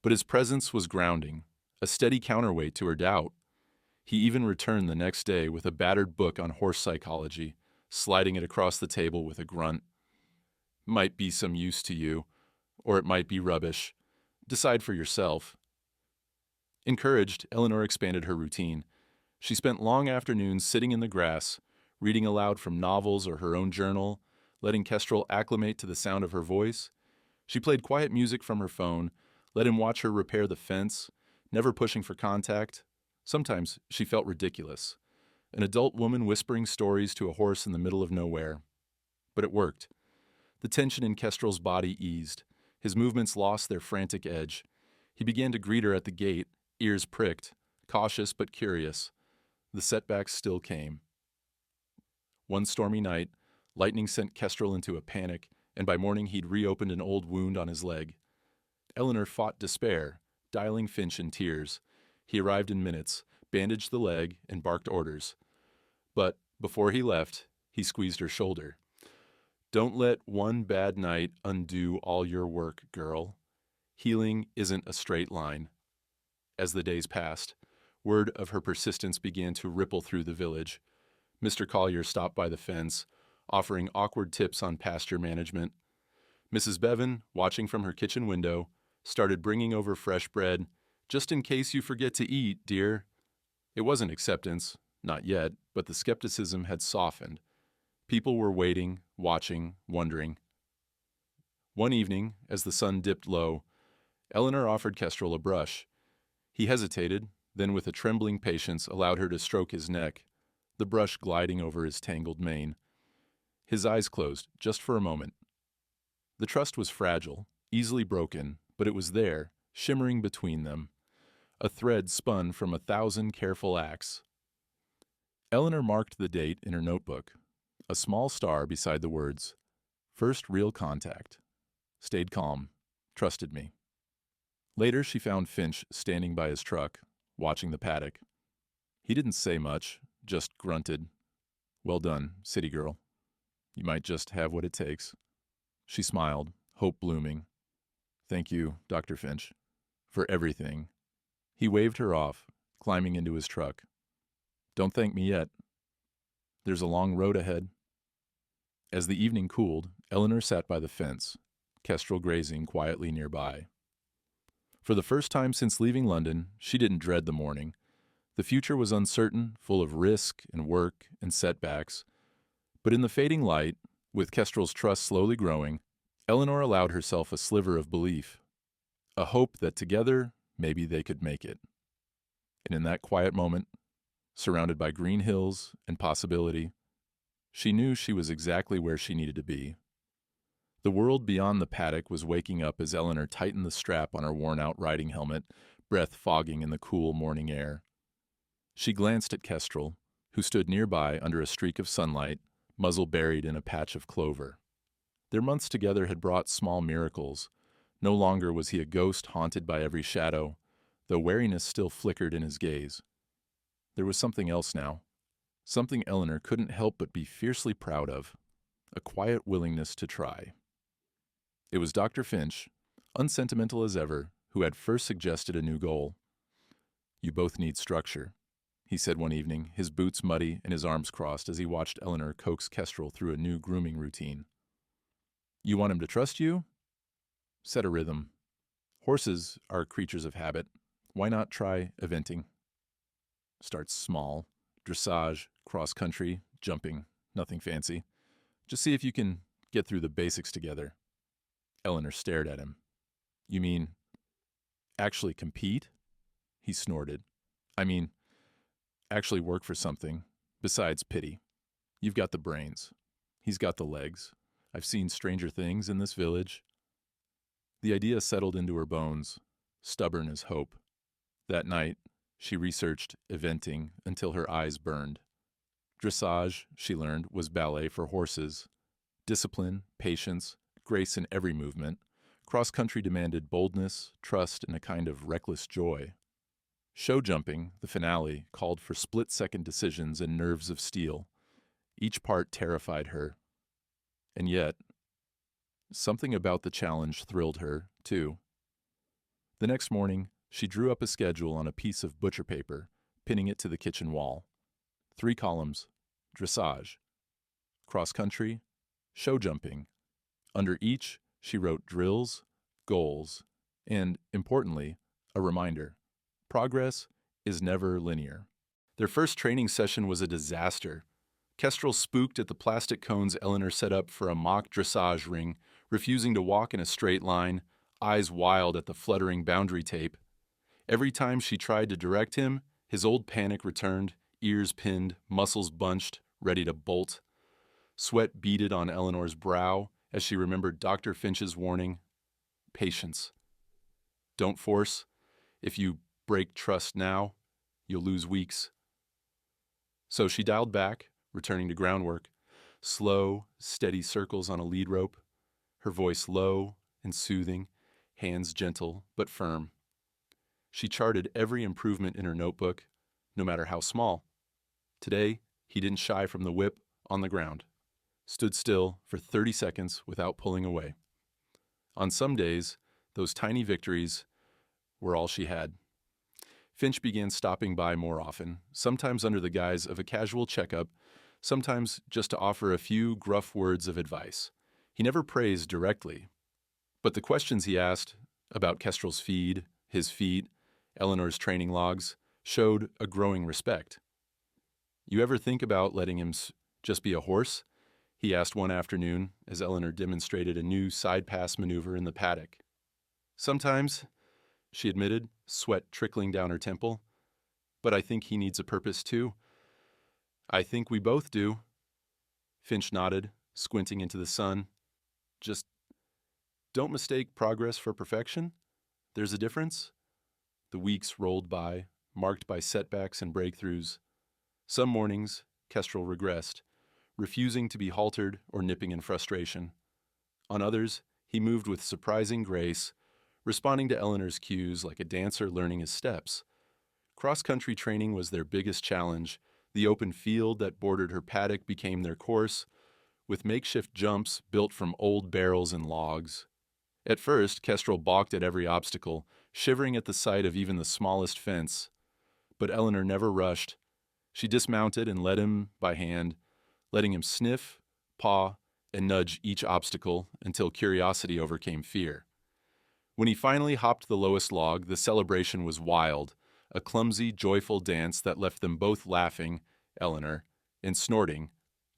but his presence was grounding, a steady counterweight to her doubt. He even returned the next day with a battered book on horse psychology, sliding it across the table with a grunt. "Might be some use to you, or it might be rubbish. Decide for yourself." Encouraged, Eleanor expanded her routine. She spent long afternoons sitting in the grass, reading aloud from novels or her own journal, letting Kestrel acclimate to the sound of her voice. She played quiet music from her phone, let him watch her repair the fence, never pushing for contact. Sometimes she felt ridiculous, an adult woman whispering stories to a horse in the middle of nowhere. But it worked. The tension in Kestrel's body eased. His movements lost their frantic edge. He began to greet her at the gate, ears pricked, cautious but curious. The setbacks still came. One stormy night, lightning sent Kestrel into a panic, and by morning he'd reopened an old wound on his leg. Eleanor fought despair, dialing Finch in tears. He arrived in minutes, bandaged the leg, and barked orders. But before he left, he squeezed her shoulder. "Don't let one bad night undo all your work, girl. Healing isn't a straight line." As the days passed, word of her persistence began to ripple through the village. Mr. Collier stopped by the fence, offering awkward tips on pasture management. Mrs. Bevan, watching from her kitchen window, started bringing over fresh bread, "just in case you forget to eat, dear." It wasn't acceptance, not yet, but the skepticism had softened. People were waiting, watching, wondering. One evening, as the sun dipped low, Eleanor offered Kestrel a brush. He hesitated, then with a trembling patience allowed her to stroke his neck, the brush gliding over his tangled mane. His eyes closed, just for a moment. The trust was fragile, easily broken, but it was there, shimmering between them. A thread spun from 1,000 careful acts. Eleanor marked the date in her notebook, a small star beside the words, First real contact. Stayed calm. Trusted me. Later, she found Finch standing by his truck, watching the paddock. He didn't say much, just grunted. Well done, city girl. You might just have what it takes. She smiled, hope blooming. Thank you, Dr. Finch, for everything. He waved her off, climbing into his truck. Don't thank me yet. There's a long road ahead. As the evening cooled, Eleanor sat by the fence, Kestrel grazing quietly nearby. For the first time since leaving London, she didn't dread the morning. The future was uncertain, full of risk and work and setbacks. But in the fading light, with Kestrel's trust slowly growing, Eleanor allowed herself a sliver of belief, a hope that together, maybe they could make it. And in that quiet moment, surrounded by green hills and possibility, she knew she was exactly where she needed to be. The world beyond the paddock was waking up as Eleanor tightened the strap on her worn-out riding helmet, breath fogging in the cool morning air. She glanced at Kestrel, who stood nearby under a streak of sunlight, muzzle buried in a patch of clover. Their months together had brought small miracles. No longer was he a ghost haunted by every shadow, though wariness still flickered in his gaze. There was something else now, something Eleanor couldn't help but be fiercely proud of, a quiet willingness to try. It was Dr. Finch, unsentimental as ever, who had first suggested a new goal. You both need structure, he said one evening, his boots muddy and his arms crossed as he watched Eleanor coax Kestrel through a new grooming routine. You want him to trust you? Set a rhythm. Horses are creatures of habit. Why not try eventing? Start small. Dressage, cross-country, jumping, nothing fancy. Just see if you can get through the basics together. Eleanor stared at him. You mean, actually compete? He snorted. I mean, actually work for something, besides pity. You've got the brains. He's got the legs. I've seen stranger things in this village. The idea settled into her bones, stubborn as hope. That night, she researched eventing until her eyes burned. Dressage, she learned, was ballet for horses. Discipline, patience, grace in every movement. Cross-country demanded boldness, trust, and a kind of reckless joy. Show jumping, the finale, called for split-second decisions and nerves of steel. Each part terrified her. And yet, something about the challenge thrilled her, too. The next morning, she drew up a schedule on a piece of butcher paper, pinning it to the kitchen wall. 3 columns, dressage, cross-country, show jumping. Under each, she wrote drills, goals, and, importantly, a reminder. Progress is never linear. Their first training session was a disaster. Kestrel spooked at the plastic cones Eleanor set up for a mock dressage ring, refusing to walk in a straight line, eyes wild at the fluttering boundary tape. Every time she tried to direct him, his old panic returned, ears pinned, muscles bunched, ready to bolt. Sweat beaded on Eleanor's brow as she remembered Dr. Finch's warning. Patience. Don't force. If you break trust now, you'll lose weeks. So she dialed back, returning to groundwork. Slow, steady circles on a lead rope. Her voice low and soothing, hands gentle but firm. She charted every improvement in her notebook, no matter how small. Today, he didn't shy from the whip on the ground. Stood still for 30 seconds without pulling away. On some days, those tiny victories were all she had. Finch began stopping by more often, sometimes under the guise of a casual checkup, sometimes just to offer a few gruff words of advice. He never praised directly, but the questions he asked about Kestrel's feed, his feet, Eleanor's training logs, showed a growing respect. You ever think about letting him just be a horse? He asked one afternoon as Eleanor demonstrated a new side pass maneuver in the paddock. Sometimes, she admitted, sweat trickling down her temple. But I think he needs a purpose too. I think we both do. Finch nodded, squinting into the sun. Just don't mistake progress for perfection. There's a difference. The weeks rolled by, marked by setbacks and breakthroughs. Some mornings, Kestrel regressed, refusing to be haltered or nipping in frustration. On others, he moved with surprising grace, responding to Eleanor's cues like a dancer learning his steps. Cross-country training was their biggest challenge. The open field that bordered her paddock became their course, with makeshift jumps built from old barrels and logs. At first, Kestrel balked at every obstacle, shivering at the sight of even the smallest fence. But Eleanor never rushed. She dismounted and led him by hand, letting him sniff, paw, and nudge each obstacle until curiosity overcame fear. When he finally hopped the lowest log, the celebration was wild, a clumsy, joyful dance that left them both laughing, Eleanor, and snorting,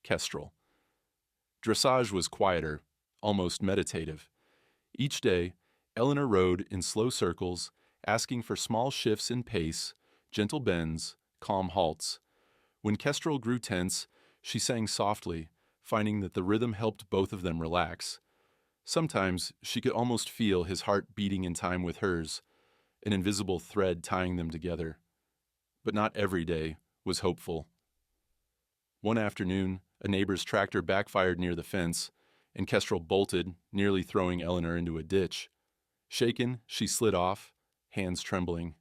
Kestrel. Dressage was quieter, almost meditative. Each day, Eleanor rode in slow circles, asking for small shifts in pace, gentle bends, calm halts. When Kestrel grew tense, she sang softly, finding that the rhythm helped both of them relax. Sometimes she could almost feel his heart beating in time with hers, an invisible thread tying them together. But not every day was hopeful. One afternoon, a neighbor's tractor backfired near the fence, and Kestrel bolted, nearly throwing Eleanor into a ditch. Shaken, she slid off, hands trembling.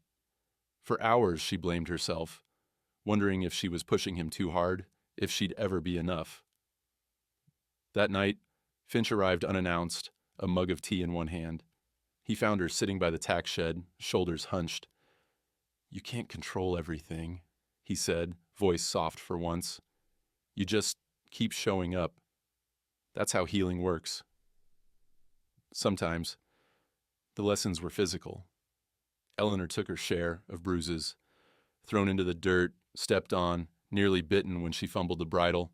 For hours she blamed herself, wondering if she was pushing him too hard, if she'd ever be enough. That night, Finch arrived unannounced, a mug of tea in one hand. He found her sitting by the tack shed, shoulders hunched. "You can't control everything," he said, voice soft for once. "You just keep showing up. That's how healing works." Sometimes, the lessons were physical. Eleanor took her share of bruises, thrown into the dirt, stepped on, nearly bitten when she fumbled the bridle.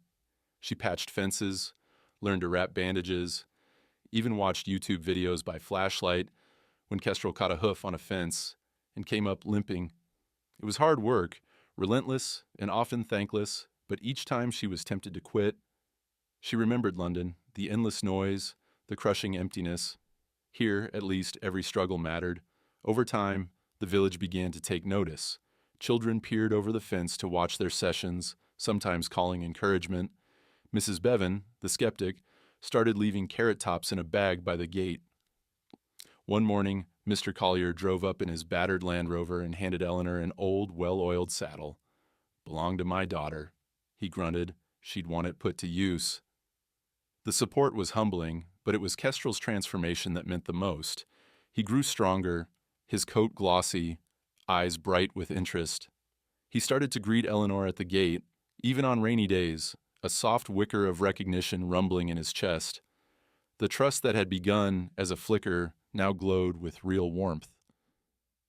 She patched fences, learned to wrap bandages, even watched YouTube videos by flashlight when Kestrel caught a hoof on a fence and came up limping. It was hard work, relentless and often thankless, but each time she was tempted to quit. She remembered London, the endless noise, the crushing emptiness. Here, at least, every struggle mattered. Over time, the village began to take notice. Children peered over the fence to watch their sessions, sometimes calling encouragement. Mrs. Bevan, the skeptic, started leaving carrot tops in a bag by the gate. One morning, Mr. Collier drove up in his battered Land Rover and handed Eleanor an old, well-oiled saddle. "Belonged to my daughter," he grunted. "She'd want it put to use." The support was humbling, but it was Kestrel's transformation that meant the most. He grew stronger, his coat glossy, eyes bright with interest. He started to greet Eleanor at the gate, even on rainy days, a soft wicker of recognition rumbling in his chest. The trust that had begun as a flicker now glowed with real warmth.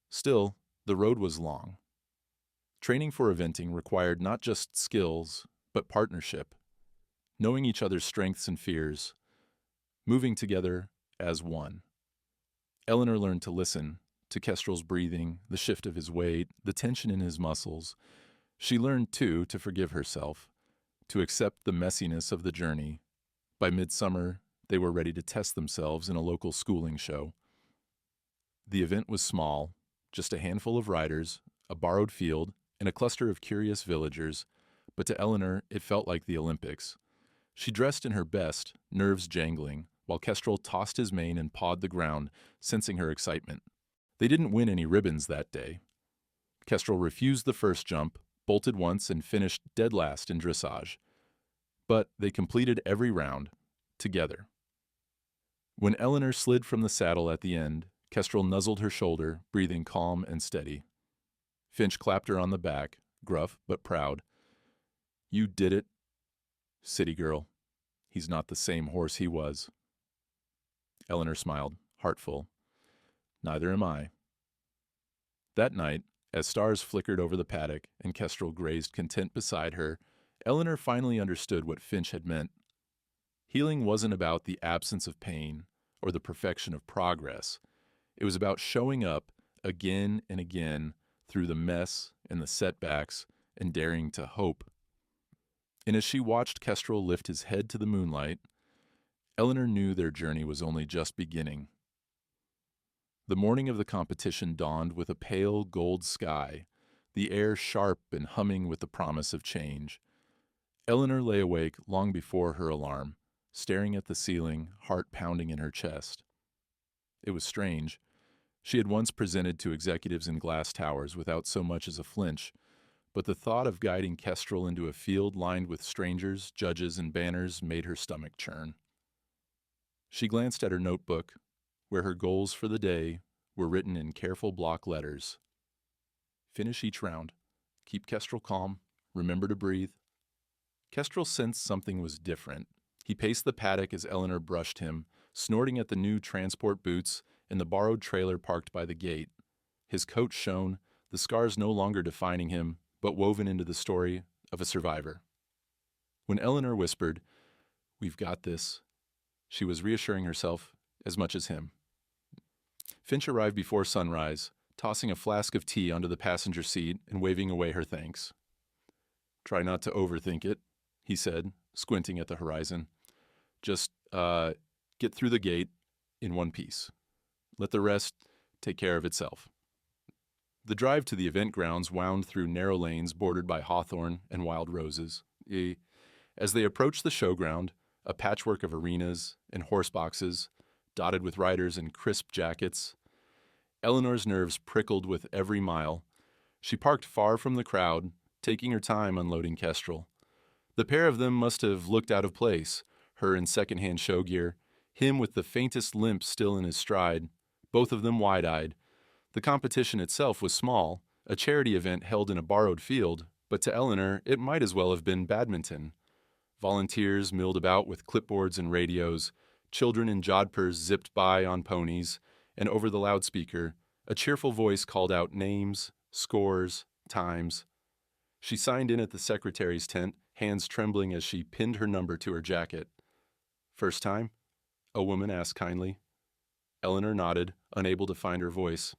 Still, the road was long. Training for eventing required not just skills, but partnership, knowing each other's strengths and fears, moving together as one. Eleanor learned to listen to Kestrel's breathing, the shift of his weight, the tension in his muscles. She learned, too, to forgive herself, to accept the messiness of the journey. By midsummer, they were ready to test themselves in a local schooling show. The event was small, just a handful of riders, a borrowed field, and a cluster of curious villagers, but to Eleanor it felt like the Olympics. She dressed in her best, nerves jangling, while Kestrel tossed his mane and pawed the ground, sensing her excitement. They didn't win any ribbons that day. Kestrel refused the first jump, bolted once, and finished dead last in dressage. But they completed every round, together. When Eleanor slid from the saddle at the end, Kestrel nuzzled her shoulder, breathing calm and steady. Finch clapped her on the back, gruff but proud. "You did it, city girl. He's not the same horse he was." Eleanor smiled, heartful. "Neither am I." That night, as stars flickered over the paddock and Kestrel grazed content beside her, Eleanor finally understood what Finch had meant. Healing wasn't about the absence of pain or the perfection of progress. It was about showing up again and again through the mess and the setbacks and daring to hope. And as she watched Kestrel lift his head to the moonlight, Eleanor knew their journey was only just beginning. The morning of the competition dawned with a pale gold sky, the air sharp and humming with the promise of change. Eleanor lay awake long before her alarm, staring at the ceiling, heart pounding in her chest. It was strange. She had once presented to executives in glass towers without so much as a flinch, but the thought of guiding Kestrel into a field lined with strangers, judges, and banners made her stomach churn. She glanced at her notebook, where her goals for the day were written in careful block letters. Finish each round. Keep Kestrel calm. Remember to breathe. Kestrel sensed something was different. He paced the paddock as Eleanor brushed him, snorting at the new transport boots and the borrowed trailer parked by the gate. His coat shone, the scars no longer defining him, but woven into the story of a survivor. When Eleanor whispered, "We've got this," she was reassuring herself as much as him. Finch arrived before sunrise, tossing a flask of tea onto the passenger seat and waving away her thanks. "Try not to overthink it," he said, squinting at the horizon. "Just, get through the gate in one piece. Let the rest take care of itself." The drive to the event grounds wound through narrow lanes bordered by hawthorn and wild roses. As they approached the showground, a patchwork of arenas and horse boxes, dotted with riders in crisp jackets, Eleanor's nerves prickled with every mile. She parked far from the crowd, taking her time unloading Kestrel. The pair of them must have looked out of place, her in second-hand show gear, him with the faintest limp still in his stride, both of them wide-eyed. The competition itself was small, a charity event held in a borrowed field, but to Eleanor it might as well have been badminton. Volunteers milled about with clipboards and radios, children in jodhpurs zipped by on ponies, and over the loudspeaker, a cheerful voice called out names, scores, times. She signed in at the secretary's tent, hands trembling as she pinned her number to her jacket. "First time?" a woman asked kindly. Eleanor nodded, unable to find her voice.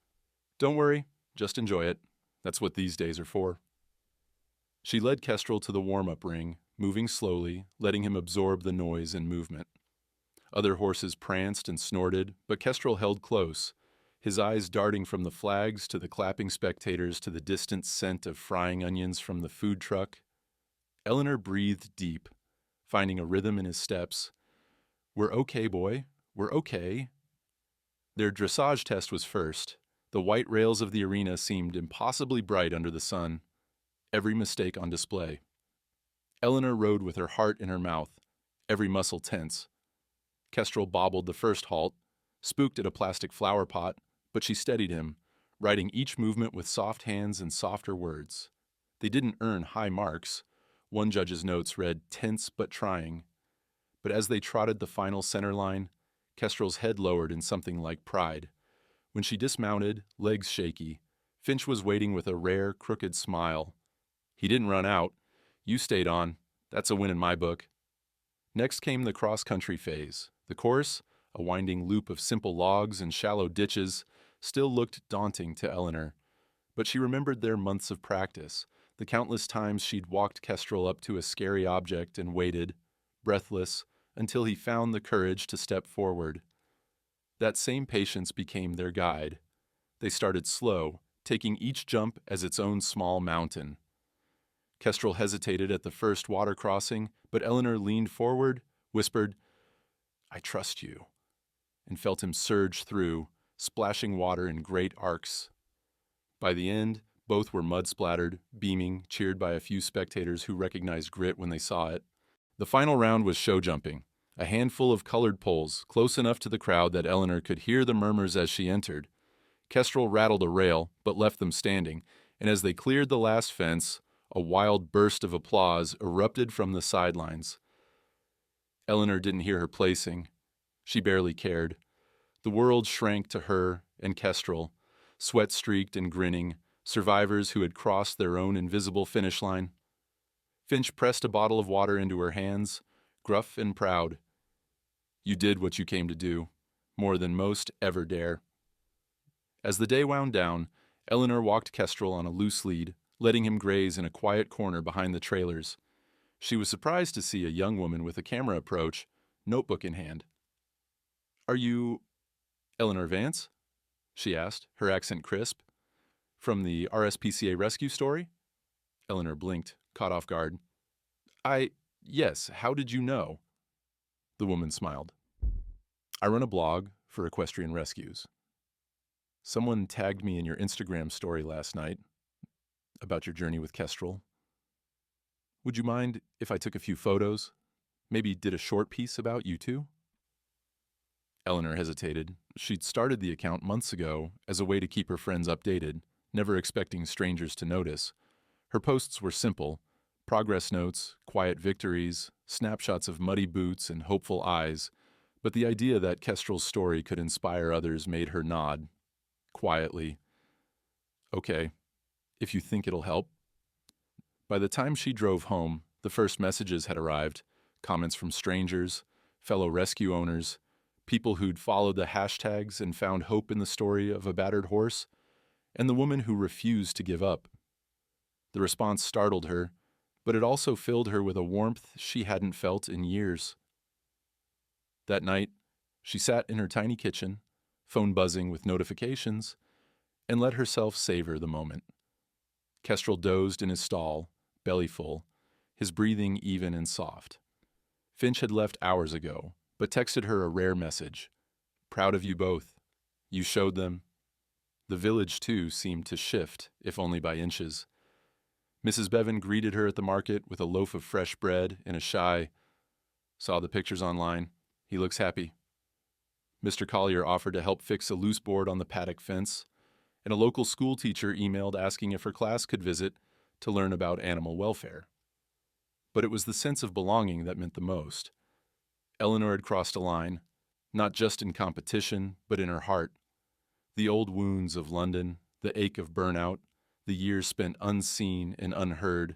"Don't worry, just enjoy it. That's what these days are for." She led Kestrel to the warm-up ring, moving slowly, letting him absorb the noise and movement. Other horses pranced and snorted, but Kestrel held close, his eyes darting from the flags to the clapping spectators to the distant scent of frying onions from the food truck. Eleanor breathed deep, finding a rhythm in his steps. "We're okay, boy. We're okay." Their dressage test was first. The white rails of the arena seemed impossibly bright under the sun, every mistake on display. Eleanor rode with her heart in her mouth, every muscle tense. Kestrel bobbled the first halt, spooked at a plastic flower pot, but she steadied him, riding each movement with soft hands and softer words. They didn't earn high marks. One judge's notes read tense but trying. But as they trotted the final center line, Kestrel's head lowered in something like pride. When she dismounted, legs shaky, Finch was waiting with a rare, crooked smile. "He didn't run out. You stayed on. That's a win in my book." Next came the cross-country phase. The course, a winding loop of simple logs and shallow ditches, still looked daunting to Eleanor. But she remembered their months of practice, the countless times she'd walked Kestrel up to a scary object and waited, breathless, until he found the courage to step forward. That same patience became their guide. They started slow, taking each jump as its own small mountain. Kestrel hesitated at the first water crossing, but Eleanor leaned forward, whispered, "I trust you," and felt him surge through, splashing water in great arcs. By the end, both were mud-splattered, beaming, cheered by a few spectators who recognized grit when they saw it. The final round was show jumping, a handful of colored poles, close enough to the crowd that Eleanor could hear the murmurs as she entered. Kestrel rattled a rail, but left them standing, and as they cleared the last fence, a wild burst of applause erupted from the sidelines. Eleanor didn't hear her placing. She barely cared. The world shrank to her and Kestrel, sweat-streaked and grinning, survivors who had crossed their own invisible finish line. Finch pressed a bottle of water into her hands, gruff and proud. "You did what you came to do, more than most ever dare." As the day wound down, Eleanor walked Kestrel on a loose lead, letting him graze in a quiet corner behind the trailers. She was surprised to see a young woman with a camera approach, notebook in hand. "Are you Eleanor Vance?" she asked, her accent crisp. "From the RSPCA rescue story?" Eleanor blinked, caught off guard. Yes, how did you know?" The woman smiled. I run a blog for equestrian rescues. Someone tagged me in your Instagram story last night about your journey with Kestrel. Would you mind if I took a few photos? Maybe did a short piece about you two? Eleanor hesitated. She'd started the account months ago as a way to keep her friends updated, never expecting strangers to notice. Her posts were simple: progress notes, quiet victories, snapshots of muddy boots and hopeful eyes, but the idea that Kestrel's story could inspire others made her nod, quietly. Okay, if you think it'll help. By the time she drove home, the first messages had arrived, comments from strangers, fellow rescue owners, people who'd followed the hashtags and found hope in the story of a battered horse, and the woman who refused to give up. The response startled her, but it also filled her with a warmth she hadn't felt in years. That night, she sat in her tiny kitchen, phone buzzing with notifications, and let herself savor the moment. Kestrel dozed in his stall, belly full, his breathing even and soft. Finch had left hours ago, but texted her a rare message. Proud of you both. You showed them. The village, too, seemed to shift, if only by inches. Mrs. Bevan greeted her at the market with a loaf of fresh bread and a shy, "Saw the pictures online. He looks happy." Mr. Collier offered to help fix a loose board on the paddock fence, and a local school teacher emailed asking if her class could visit to learn about animal welfare. But it was the sense of belonging that meant the most. Eleanor had crossed a line, not just in competition, but in her heart. The old wounds of London, the ache of burnout, the years spent unseen and unheard.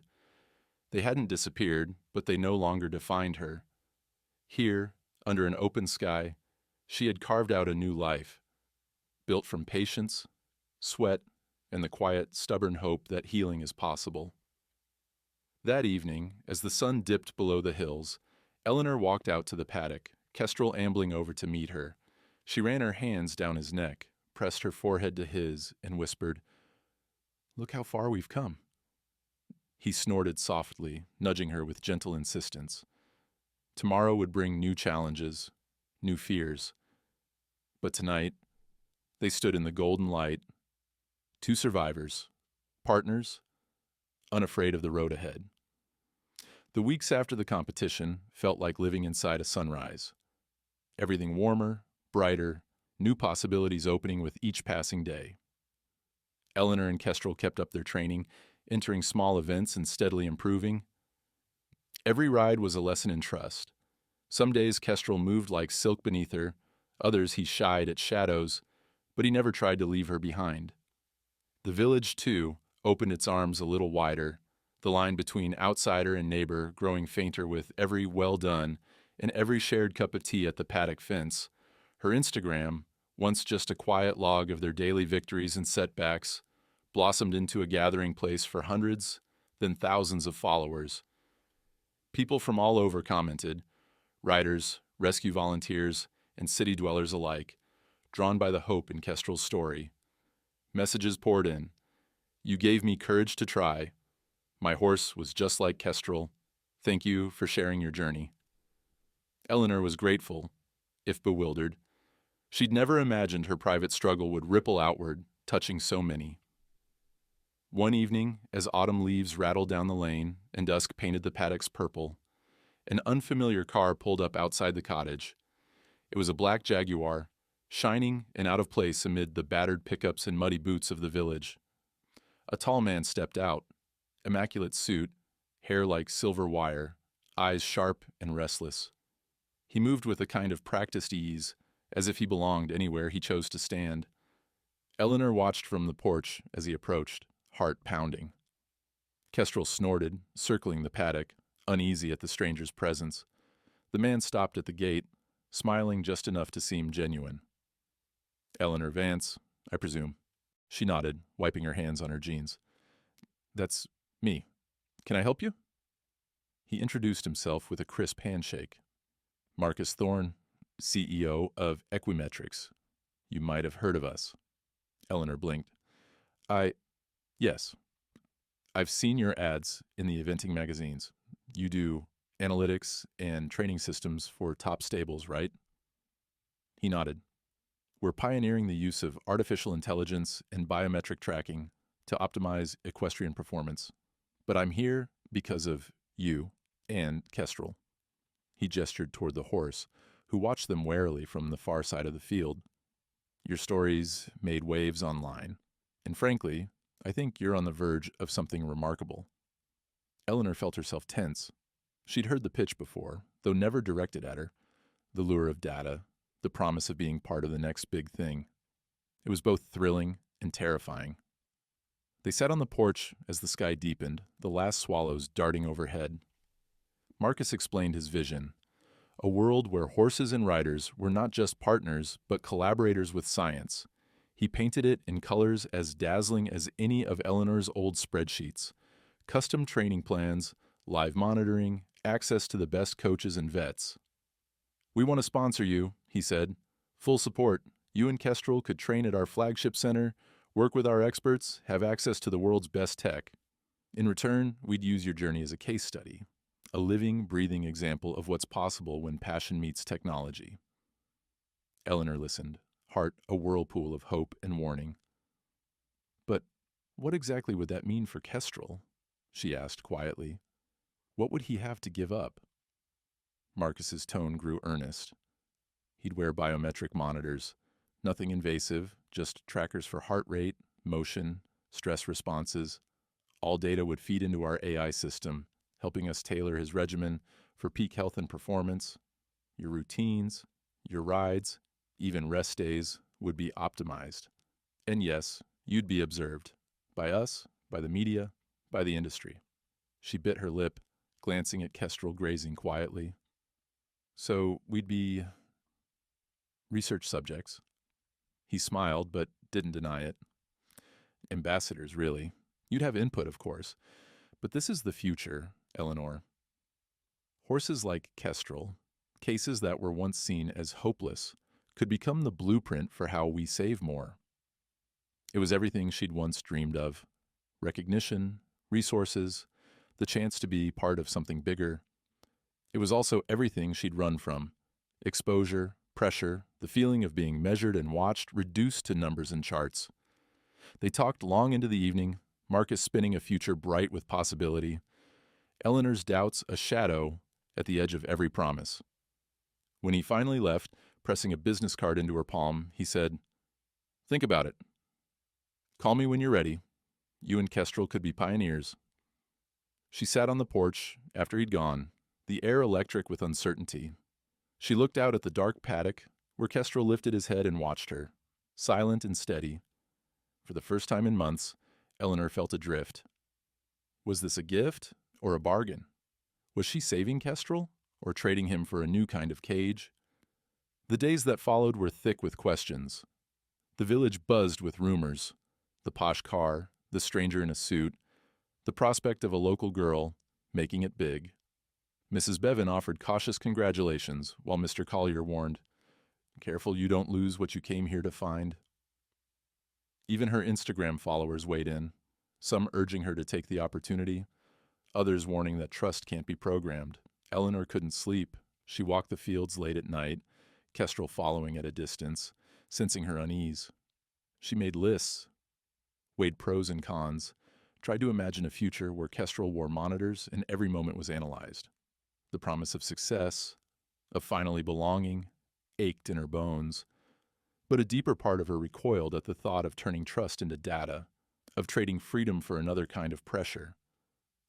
They hadn't disappeared, but they no longer defined her. Here, under an open sky, she had carved out a new life, built from patience, sweat, and the quiet, stubborn hope that healing is possible. That evening, as the sun dipped below the hills, Eleanor walked out to the paddock, Kestrel ambling over to meet her. She ran her hands down his neck, pressed her forehead to his, and whispered, "Look how far we've come." He snorted softly, nudging her with gentle insistence. Tomorrow would bring new challenges, new fears. But tonight, they stood in the golden light, two survivors, partners, unafraid of the road ahead. The weeks after the competition felt like living inside a sunrise. Everything warmer, brighter, new possibilities opening with each passing day. Eleanor and Kestrel kept up their training, entering small events and steadily improving. Every ride was a lesson in trust. Some days Kestrel moved like silk beneath her, others he shied at shadows, but he never tried to leave her behind. The village, too, opened its arms a little wider, the line between outsider and neighbor growing fainter with every well done and every shared cup of tea at the paddock fence. Her Instagram, once just a quiet log of their daily victories and setbacks, blossomed into a gathering place for hundreds, then thousands of followers. People from all over commented, riders, rescue volunteers, and city dwellers alike, drawn by the hope in Kestrel's story. Messages poured in. "You gave me courage to try. My horse was just like Kestrel. Thank you for sharing your journey." Eleanor was grateful, if bewildered. She'd never imagined her private struggle would ripple outward, touching so many. One evening, as autumn leaves rattled down the lane and dusk painted the paddocks purple, an unfamiliar car pulled up outside the cottage. It was a black Jaguar, shining and out of place amid the battered pickups and muddy boots of the village. A tall man stepped out, immaculate suit, hair like silver wire, eyes sharp and restless. He moved with a kind of practiced ease, as if he belonged anywhere he chose to stand. Eleanor watched from the porch as he approached, heart pounding. Kestrel snorted, circling the paddock, uneasy at the stranger's presence. The man stopped at the gate, smiling just enough to seem genuine. "Eleanor Vance, I presume." She nodded, wiping her hands on her jeans. "That's me. Can I help you?" He introduced himself with a crisp handshake. "Marcus Thorne, CEO of Equimetrics. You might have heard of us." Eleanor blinked. Yes. I've seen your ads in the eventing magazines. You do Analytics and training systems for top stables, right? He nodded. We're pioneering the use of artificial intelligence and biometric tracking to optimize equestrian performance. But I'm here because of you and Kestrel. He gestured toward the horse, who watched them warily from the far side of the field. Your stories made waves online, and frankly, I think you're on the verge of something remarkable. Eleanor felt herself tense. She'd heard the pitch before, though never directed at her. The lure of data, the promise of being part of the next big thing. It was both thrilling and terrifying. They sat on the porch as the sky deepened, the last swallows darting overhead. Marcus explained his vision, a world where horses and riders were not just partners, but collaborators with science. He painted it in colors as dazzling as any of Eleanor's old spreadsheets. Custom training plans, live monitoring, access to the best coaches and vets. We want to sponsor you, he said. Full support. You and Kestrel could train at our flagship center, work with our experts, have access to the world's best tech. In return, we'd use your journey as a case study, a living, breathing example of what's possible when passion meets technology. Eleanor listened, heart a whirlpool of hope and warning. But what exactly would that mean for Kestrel? She asked quietly. What would he have to give up? Marcus's tone grew earnest. He'd wear biometric monitors, nothing invasive, just trackers for heart rate, motion, stress responses. All data would feed into our AI system, helping us tailor his regimen for peak health and performance. Your routines, your rides, even rest days would be optimized. And yes, you'd be observed. By us, by the media, by the industry. She bit her lip, glancing at Kestrel grazing quietly. So we'd be research subjects. He smiled, but didn't deny it. Ambassadors, really. You'd have input, of course. But this is the future, Eleanor. Horses like Kestrel, cases that were once seen as hopeless, could become the blueprint for how we save more. It was everything she'd once dreamed of. Recognition, resources, the chance to be part of something bigger. It was also everything she'd run from. Exposure, pressure, the feeling of being measured and watched reduced to numbers and charts. They talked long into the evening, Marcus spinning a future bright with possibility, Eleanor's doubts a shadow at the edge of every promise. When he finally left, pressing a business card into her palm, he said, "Think about it. Call me when you're ready. You and Kestrel could be pioneers." She sat on the porch after he'd gone, the air electric with uncertainty. She looked out at the dark paddock where Kestrel lifted his head and watched her, silent and steady. For the first time in months, Eleanor felt adrift. Was this a gift or a bargain? Was she saving Kestrel or trading him for a new kind of cage? The days that followed were thick with questions. The village buzzed with rumors. The posh car, the stranger in a suit, the prospect of a local girl making it big. Mrs. Bevan offered cautious congratulations, while Mr. Collier warned, "Careful you don't lose what you came here to find." Even her Instagram followers weighed in, some urging her to take the opportunity, others warning that trust can't be programmed. Eleanor couldn't sleep. She walked the fields late at night, Kestrel following at a distance, sensing her unease. She made lists, weighed pros and cons, tried to imagine a future where Kestrel wore monitors and every moment was analyzed. The promise of success, of finally belonging, ached in her bones. But a deeper part of her recoiled at the thought of turning trust into data, of trading freedom for another kind of pressure.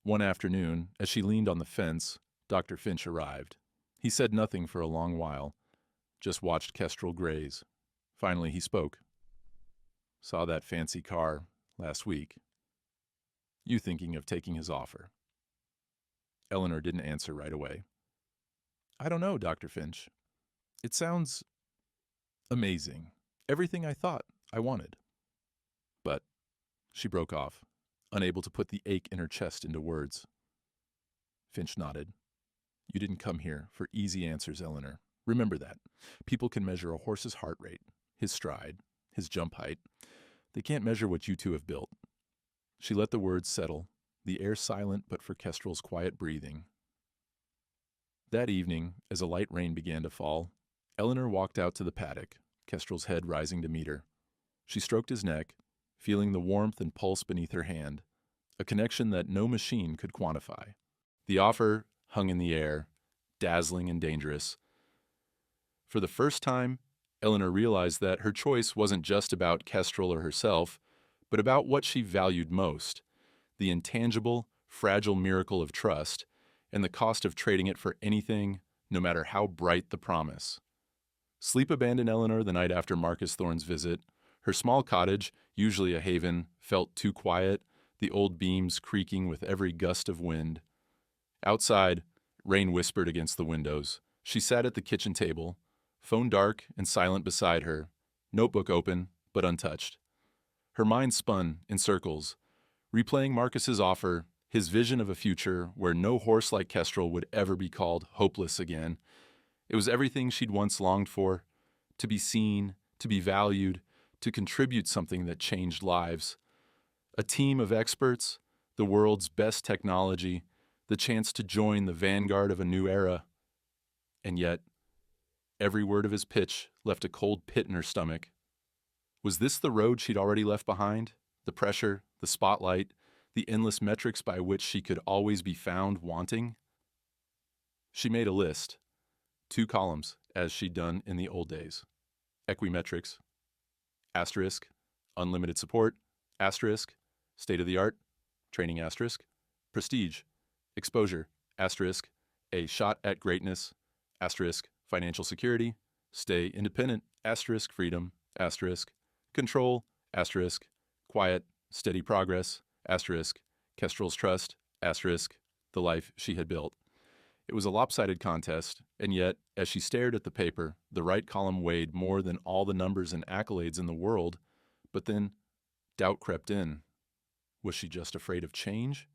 One afternoon, as she leaned on the fence, Dr. Finch arrived. He said nothing for a long while, just watched Kestrel graze. Finally he spoke. "Saw that fancy car last week. You thinking of taking his offer?" Eleanor didn't answer right away. "I don't know, Dr. Finch. It sounds amazing. Everything I thought I wanted." But she broke off, unable to put the ache in her chest into words. Finch nodded. "You didn't come here for easy answers, Eleanor. Remember that. People can measure a horse's heart rate, his stride, his jump height. They can't measure what you two have built." She let the words settle, the air silent but for Kestrel's quiet breathing. That evening, as a light rain began to fall, Eleanor walked out to the paddock, Kestrel's head rising to meet her. She stroked his neck, feeling the warmth and pulse beneath her hand, a connection that no machine could quantify. The offer hung in the air, dazzling and dangerous. For the first time, Eleanor realized that her choice wasn't just about Kestrel or herself, but about what she valued most: the intangible, fragile miracle of trust, and the cost of trading it for anything, no matter how bright the promise. Sleep abandoned Eleanor the night after Marcus Thorne's visit. Her small cottage, usually a haven, felt too quiet, the old beams creaking with every gust of wind. Outside, rain whispered against the windows. She sat at the kitchen table, phone dark and silent beside her, notebook open but untouched. Her mind spun in circles, replaying Marcus's offer, his vision of a future where no horse like Kestrel would ever be called hopeless again. It was everything she'd once longed for: to be seen, to be valued, to contribute something that changed lives. A team of experts, the world's best technology, the chance to join the vanguard of a new era. And yet, every word of his pitch left a cold pit in her stomach. Was this the road she'd already left behind? The pressure, the spotlight, the endless metrics by which she could always be found wanting? She made a list, 2 columns, as she'd done in the old days. Equimetrics, asterisk, unlimited support, asterisk, state-of-the-art, training asterisk, prestige, exposure, asterisk, a shot at greatness, asterisk, financial security, stay independent, asterisk, freedom, asterisk, control, asterisk, quiet, steady progress, asterisk, Kestrel's trust, asterisk, the life she had built. It was a lopsided contest, and yet, as she stared at the paper, the right column weighed more than all the numbers and accolades in the world. But then, doubt crept in. Was she just afraid of change?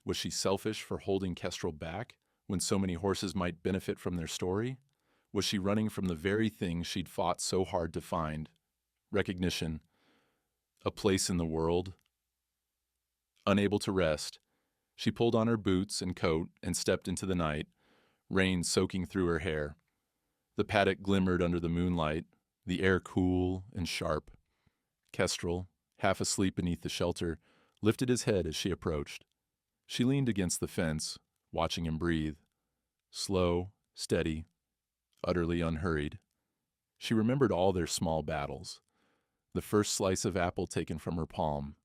Was she selfish for holding Kestrel back when so many horses might benefit from their story? Was she running from the very thing she'd fought so hard to find? Recognition, a place in the world. Unable to rest, she pulled on her boots and coat and stepped into the night, rain soaking through her hair. The paddock glimmered under the moonlight, the air cool and sharp. Kestrel, half asleep beneath the shelter, lifted his head as she approached. She leaned against the fence, watching him breathe. Slow, steady, utterly unhurried. She remembered all their small battles. The first slice of apple taken from her palm,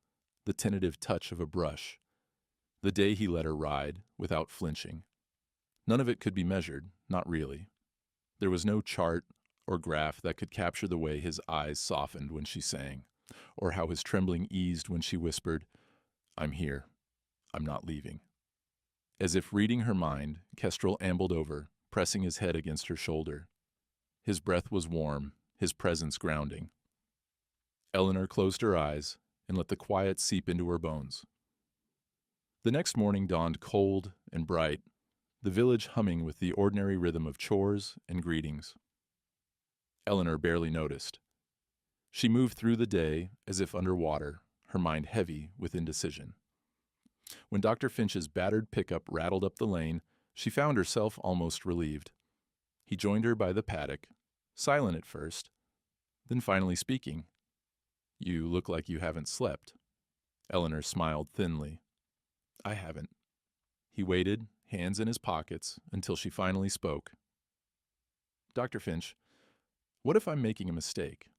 the tentative touch of a brush. The day he let her ride, without flinching. None of it could be measured, not really. There was no chart or graph that could capture the way his eyes softened when she sang, or how his trembling eased when she whispered, "I'm here. I'm not leaving." As if reading her mind, Kestrel ambled over, pressing his head against her shoulder. His breath was warm, his presence grounding. Eleanor closed her eyes and let the quiet seep into her bones. The next morning dawned cold and bright, the village humming with the ordinary rhythm of chores and greetings. Eleanor barely noticed. She moved through the day as if underwater, her mind heavy with indecision. When Dr. Finch's battered pickup rattled up the lane, she found herself almost relieved. He joined her by the paddock, silent at first, then finally speaking. "You look like you haven't slept." Eleanor smiled thinly. "I haven't." He waited, hands in his pockets, until she finally spoke. "Dr. Finch, what if I'm making a mistake?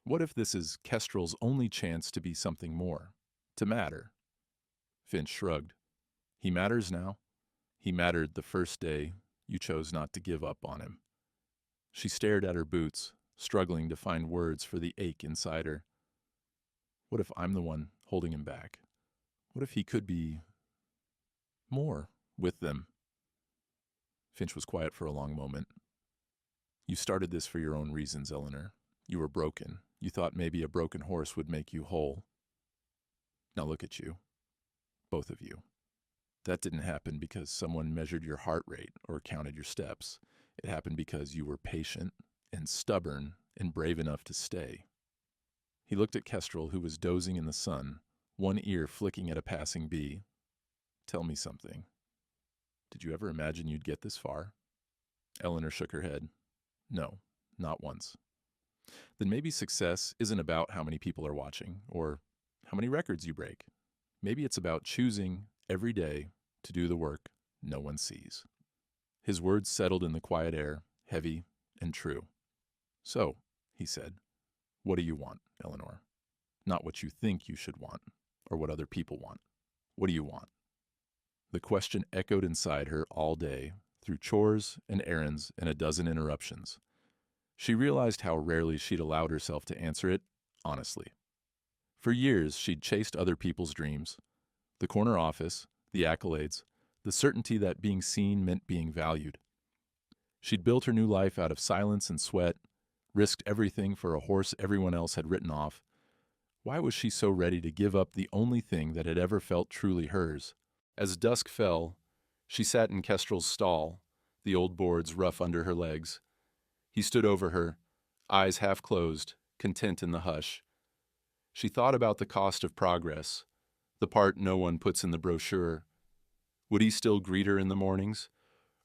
What if this is Kestrel's only chance to be something more, to matter?" Finch shrugged. "He matters now. He mattered the first day you chose not to give up on him." She stared at her boots, struggling to find words for the ache inside her. What if I'm the one holding him back? What if he could be more with them? Finch was quiet for a long moment. "You started this for your own reasons, Eleanor. You were broken. You thought maybe a broken horse would make you whole. Now look at you. Both of you. That didn't happen because someone measured your heart rate or counted your steps. It happened because you were patient and stubborn and brave enough to stay." He looked at Kestrel, who was dozing in the sun, one ear flicking at a passing bee. "Tell me something. Did you ever imagine you'd get this far?" Eleanor shook her head. No, not once. Then maybe success isn't about how many people are watching or how many records you break. Maybe it's about choosing every day to do the work no one sees. His words settled in the quiet air, heavy and true. So, he said, what do you want, Eleanor? Not what you think you should want or what other people want. What do you want? The question echoed inside her all day, through chores and errands and a dozen interruptions. She realized how rarely she'd allowed herself to answer it honestly. For years, she'd chased other people's dreams. The corner office, the accolades, the certainty that being seen meant being valued. She'd built her new life out of silence and sweat, risked everything for a horse everyone else had written off. Why was she so ready to give up the only thing that had ever felt truly hers? As dusk fell, she sat in Kestrel's stall, the old boards rough under her legs. He stood over her, eyes half closed, content in the hush. She thought about the cost of progress, the part no one puts in the brochure. Would he still greet her in the mornings,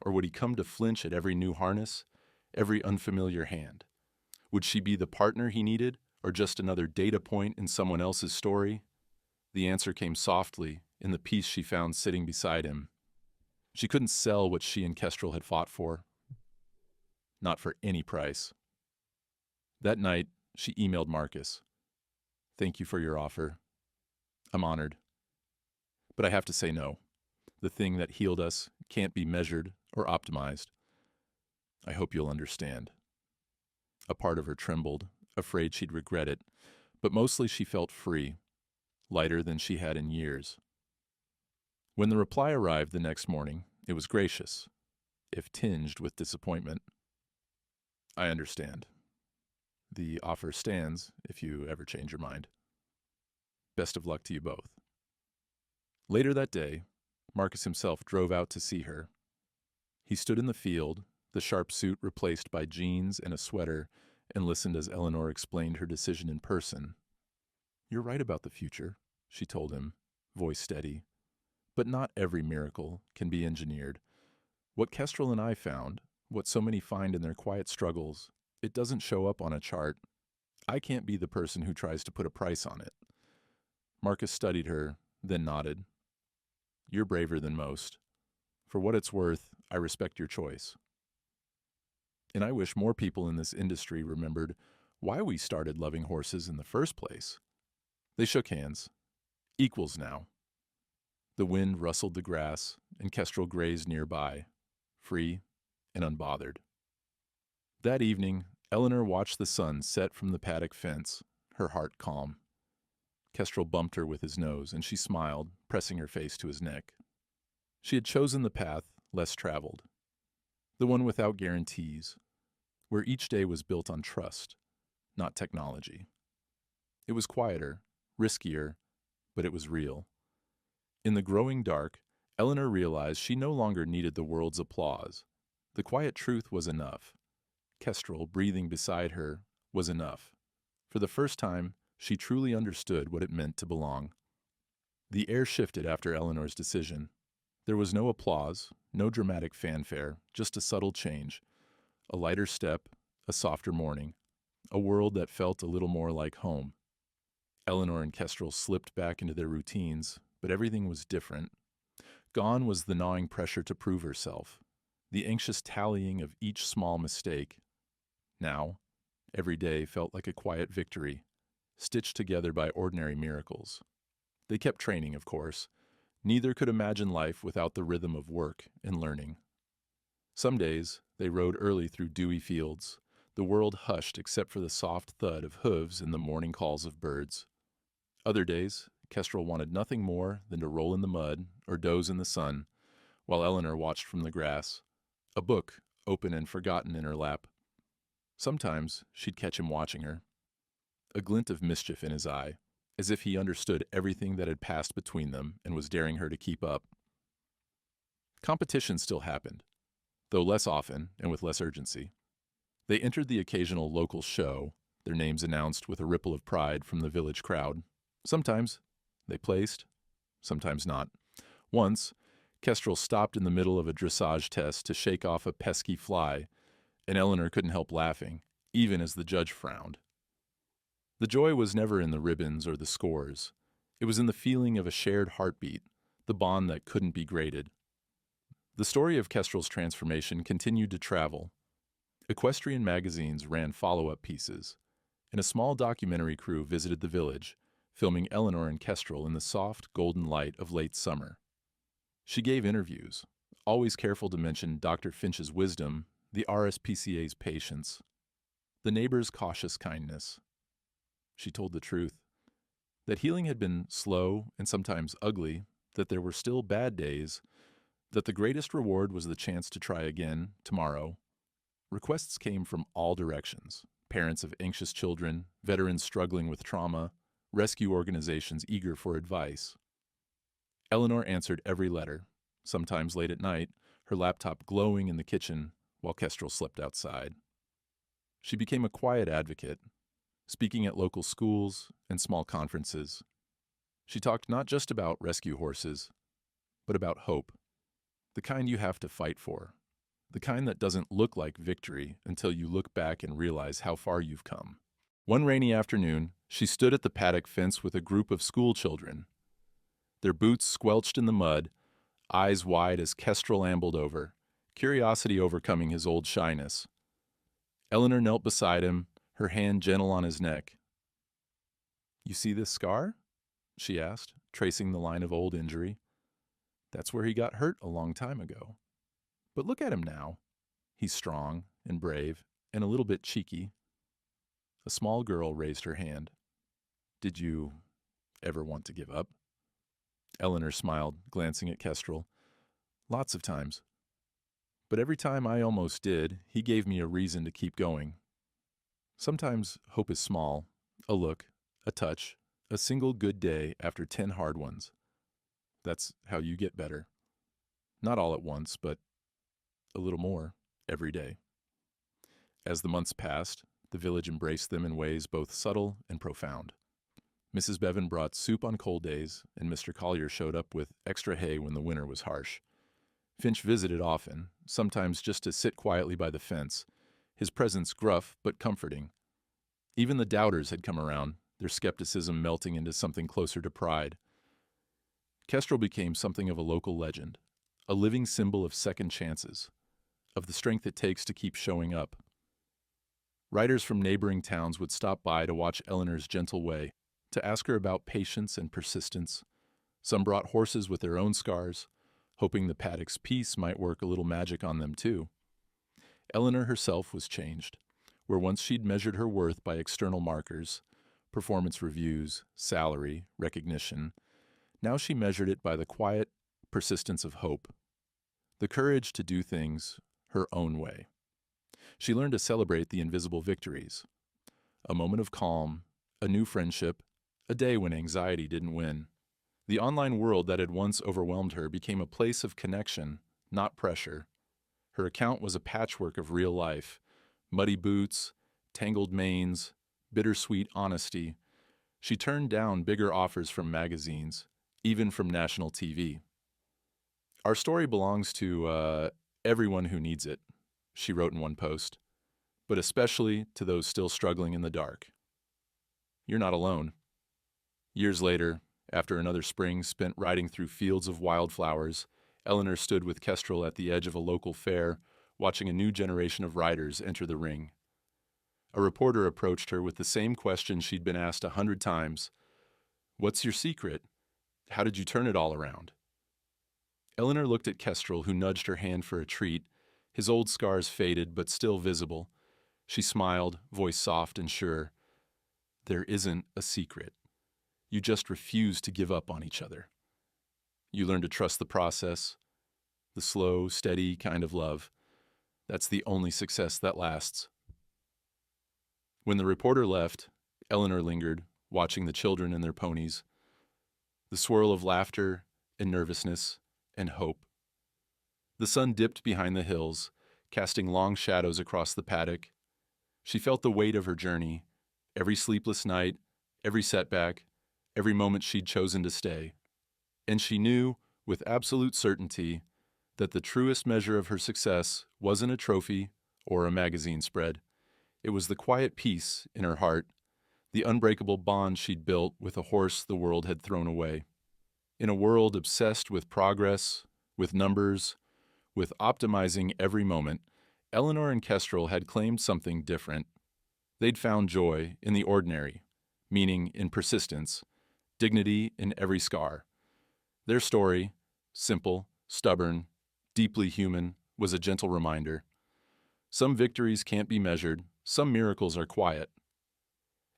or would he come to flinch at every new harness, every unfamiliar hand? Would she be the partner he needed, or just another data point in someone else's story? The answer came softly in the peace she found sitting beside him. She couldn't sell what she and Kestrel had fought for. Not for any price. That night, she emailed Marcus. Thank you for your offer. I'm honored. But I have to say no. The thing that healed us can't be measured or optimized. I hope you'll understand. A part of her trembled, afraid she'd regret it, but mostly she felt free, lighter than she had in years. When the reply arrived the next morning, it was gracious, if tinged with disappointment. I understand. The offer stands if you ever change your mind. Best of luck to you both. Later that day, Marcus himself drove out to see her. He stood in the field, the sharp suit replaced by jeans and a sweater, and listened as Eleanor explained her decision in person. You're right about the future, she told him, voice steady. But not every miracle can be engineered. What Kestrel and I found, what so many find in their quiet struggles, it doesn't show up on a chart. I can't be the person who tries to put a price on it. Marcus studied her, then nodded. You're braver than most. For what it's worth, I respect your choice. And I wish more people in this industry remembered why we started loving horses in the first place. They shook hands. Equals now. The wind rustled the grass, and Kestrel grazed nearby, free and unbothered. That evening, Eleanor watched the sun set from the paddock fence, her heart calm. Kestrel bumped her with his nose, and she smiled, pressing her face to his neck. She had chosen the path less traveled, the one without guarantees, where each day was built on trust, not technology. It was quieter, riskier, but it was real. In the growing dark, Eleanor realized she no longer needed the world's applause. The quiet truth was enough. Kestrel, breathing beside her, was enough. For the first time, she truly understood what it meant to belong. The air shifted after Eleanor's decision. There was no applause, no dramatic fanfare, just a subtle change. A lighter step, a softer morning, a world that felt a little more like home. Eleanor and Kestrel slipped back into their routines, but everything was different. Gone was the gnawing pressure to prove herself, the anxious tallying of each small mistake. Now, every day felt like a quiet victory, stitched together by ordinary miracles. They kept training, of course. Neither could imagine life without the rhythm of work and learning. Some days, they rode early through dewy fields, the world hushed except for the soft thud of hooves and the morning calls of birds. Other days, Kestrel wanted nothing more than to roll in the mud or doze in the sun, while Eleanor watched from the grass, a book open and forgotten in her lap. Sometimes she'd catch him watching her, a glint of mischief in his eye, as if he understood everything that had passed between them and was daring her to keep up. Competition still happened, though less often and with less urgency. They entered the occasional local show, their names announced with a ripple of pride from the village crowd. Sometimes they placed, sometimes not. Once, Kestrel stopped in the middle of a dressage test to shake off a pesky fly, and Eleanor couldn't help laughing, even as the judge frowned. The joy was never in the ribbons or the scores. It was in the feeling of a shared heartbeat, the bond that couldn't be graded. The story of Kestrel's transformation continued to travel. Equestrian magazines ran follow-up pieces, and a small documentary crew visited the village, filming Eleanor and Kestrel in the soft, golden light of late summer. She gave interviews, always careful to mention Dr. Finch's wisdom, the RSPCA's patience, the neighbors' cautious kindness. She told the truth, that healing had been slow and sometimes ugly, that there were still bad days, that the greatest reward was the chance to try again tomorrow. Requests came from all directions: parents of anxious children, veterans struggling with trauma, rescue organizations eager for advice. Eleanor answered every letter, sometimes late at night, her laptop glowing in the kitchen while Kestrel slept outside. She became a quiet advocate, speaking at local schools and small conferences. She talked not just about rescue horses, but about hope, the kind you have to fight for, the kind that doesn't look like victory until you look back and realize how far you've come. One rainy afternoon, she stood at the paddock fence with a group of school children. Their boots squelched in the mud, eyes wide as Kestrel ambled over, curiosity overcoming his old shyness. Eleanor knelt beside him, her hand gentle on his neck. "You see this scar?" she asked, tracing the line of old injury. "That's where he got hurt a long time ago. But look at him now. He's strong and brave and a little bit cheeky." A small girl raised her hand. "Did you ever want to give up?" Eleanor smiled, glancing at Kestrel. "Lots of times. But every time I almost did, he gave me a reason to keep going. Sometimes hope is small, a look, a touch, a single good day after 10 hard ones. That's how you get better. Not all at once, but a little more every day." As the months passed, the village embraced them in ways both subtle and profound. Mrs. Bevan brought soup on cold days, and Mr. Collier showed up with extra hay when the winter was harsh. Finch visited often, sometimes just to sit quietly by the fence, his presence gruff but comforting. Even the doubters had come around, their skepticism melting into something closer to pride. Kestrel became something of a local legend, a living symbol of second chances, of the strength it takes to keep showing up. Writers from neighboring towns would stop by to watch Eleanor's gentle way, to ask her about patience and persistence. Some brought horses with their own scars, hoping the paddock's peace might work a little magic on them too. Eleanor herself was changed. Where once she'd measured her worth by external markers, performance reviews, salary, recognition, now she measured it by the quiet persistence of hope, the courage to do things her own way. She learned to celebrate the invisible victories. A moment of calm, a new friendship, a day when anxiety didn't win. The online world that had once overwhelmed her became a place of connection, not pressure. Her account was a patchwork of real life: muddy boots, tangled manes, bittersweet honesty. She turned down bigger offers from magazines, even from national TV. "Our story belongs to everyone who needs it," she wrote in one post, "but especially to those still struggling in the dark. You're not alone." Years later, after another spring spent riding through fields of wildflowers, Eleanor stood with Kestrel at the edge of a local fair, watching a new generation of riders enter the ring. A reporter approached her with the same question she'd been asked 100 times. "What's your secret? How did you turn it all around?" Eleanor looked at Kestrel, who nudged her hand for a treat, his old scars faded but still visible. She smiled, voice soft and sure. "There isn't a secret. You just refuse to give up on each other. You learn to trust the process, the slow, steady kind of love. That's the only success that lasts." When the reporter left, Eleanor lingered, watching the children and their ponies, the swirl of laughter and nervousness and hope. The sun dipped behind the hills, casting long shadows across the paddock. She felt the weight of her journey, every sleepless night, every setback, every moment she'd chosen to stay. And she knew, with absolute certainty that the truest measure of her success wasn't a trophy or a magazine spread. It was the quiet peace in her heart, the unbreakable bond she'd built with a horse the world had thrown away. In a world obsessed with progress, with numbers, with optimizing every moment, Eleanor and Kestrel had claimed something different. They'd found joy in the ordinary, meaning in persistence, dignity in every scar. Their story, simple, stubborn, deeply human, was a gentle reminder. Some victories can't be measured, some miracles are quiet.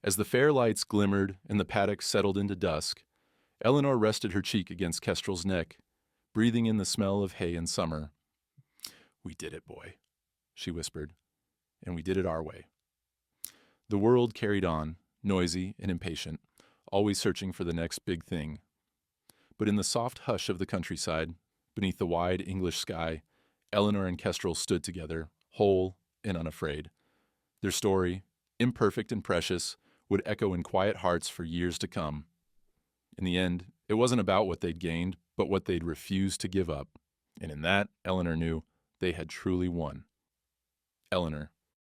As the fair lights glimmered and the paddock settled into dusk, Eleanor rested her cheek against Kestrel's neck, breathing in the smell of hay in summer. "We did it, boy," she whispered, "and we did it our way." The world carried on, noisy and impatient, always searching for the next big thing. But in the soft hush of the countryside, beneath the wide English sky, Eleanor and Kestrel stood together, whole and unafraid. Their story, imperfect and precious, would echo in quiet hearts for years to come. In the end, it wasn't about what they'd gained, but what they'd refused to give up. And in that, Eleanor knew they had truly won. Eleanor.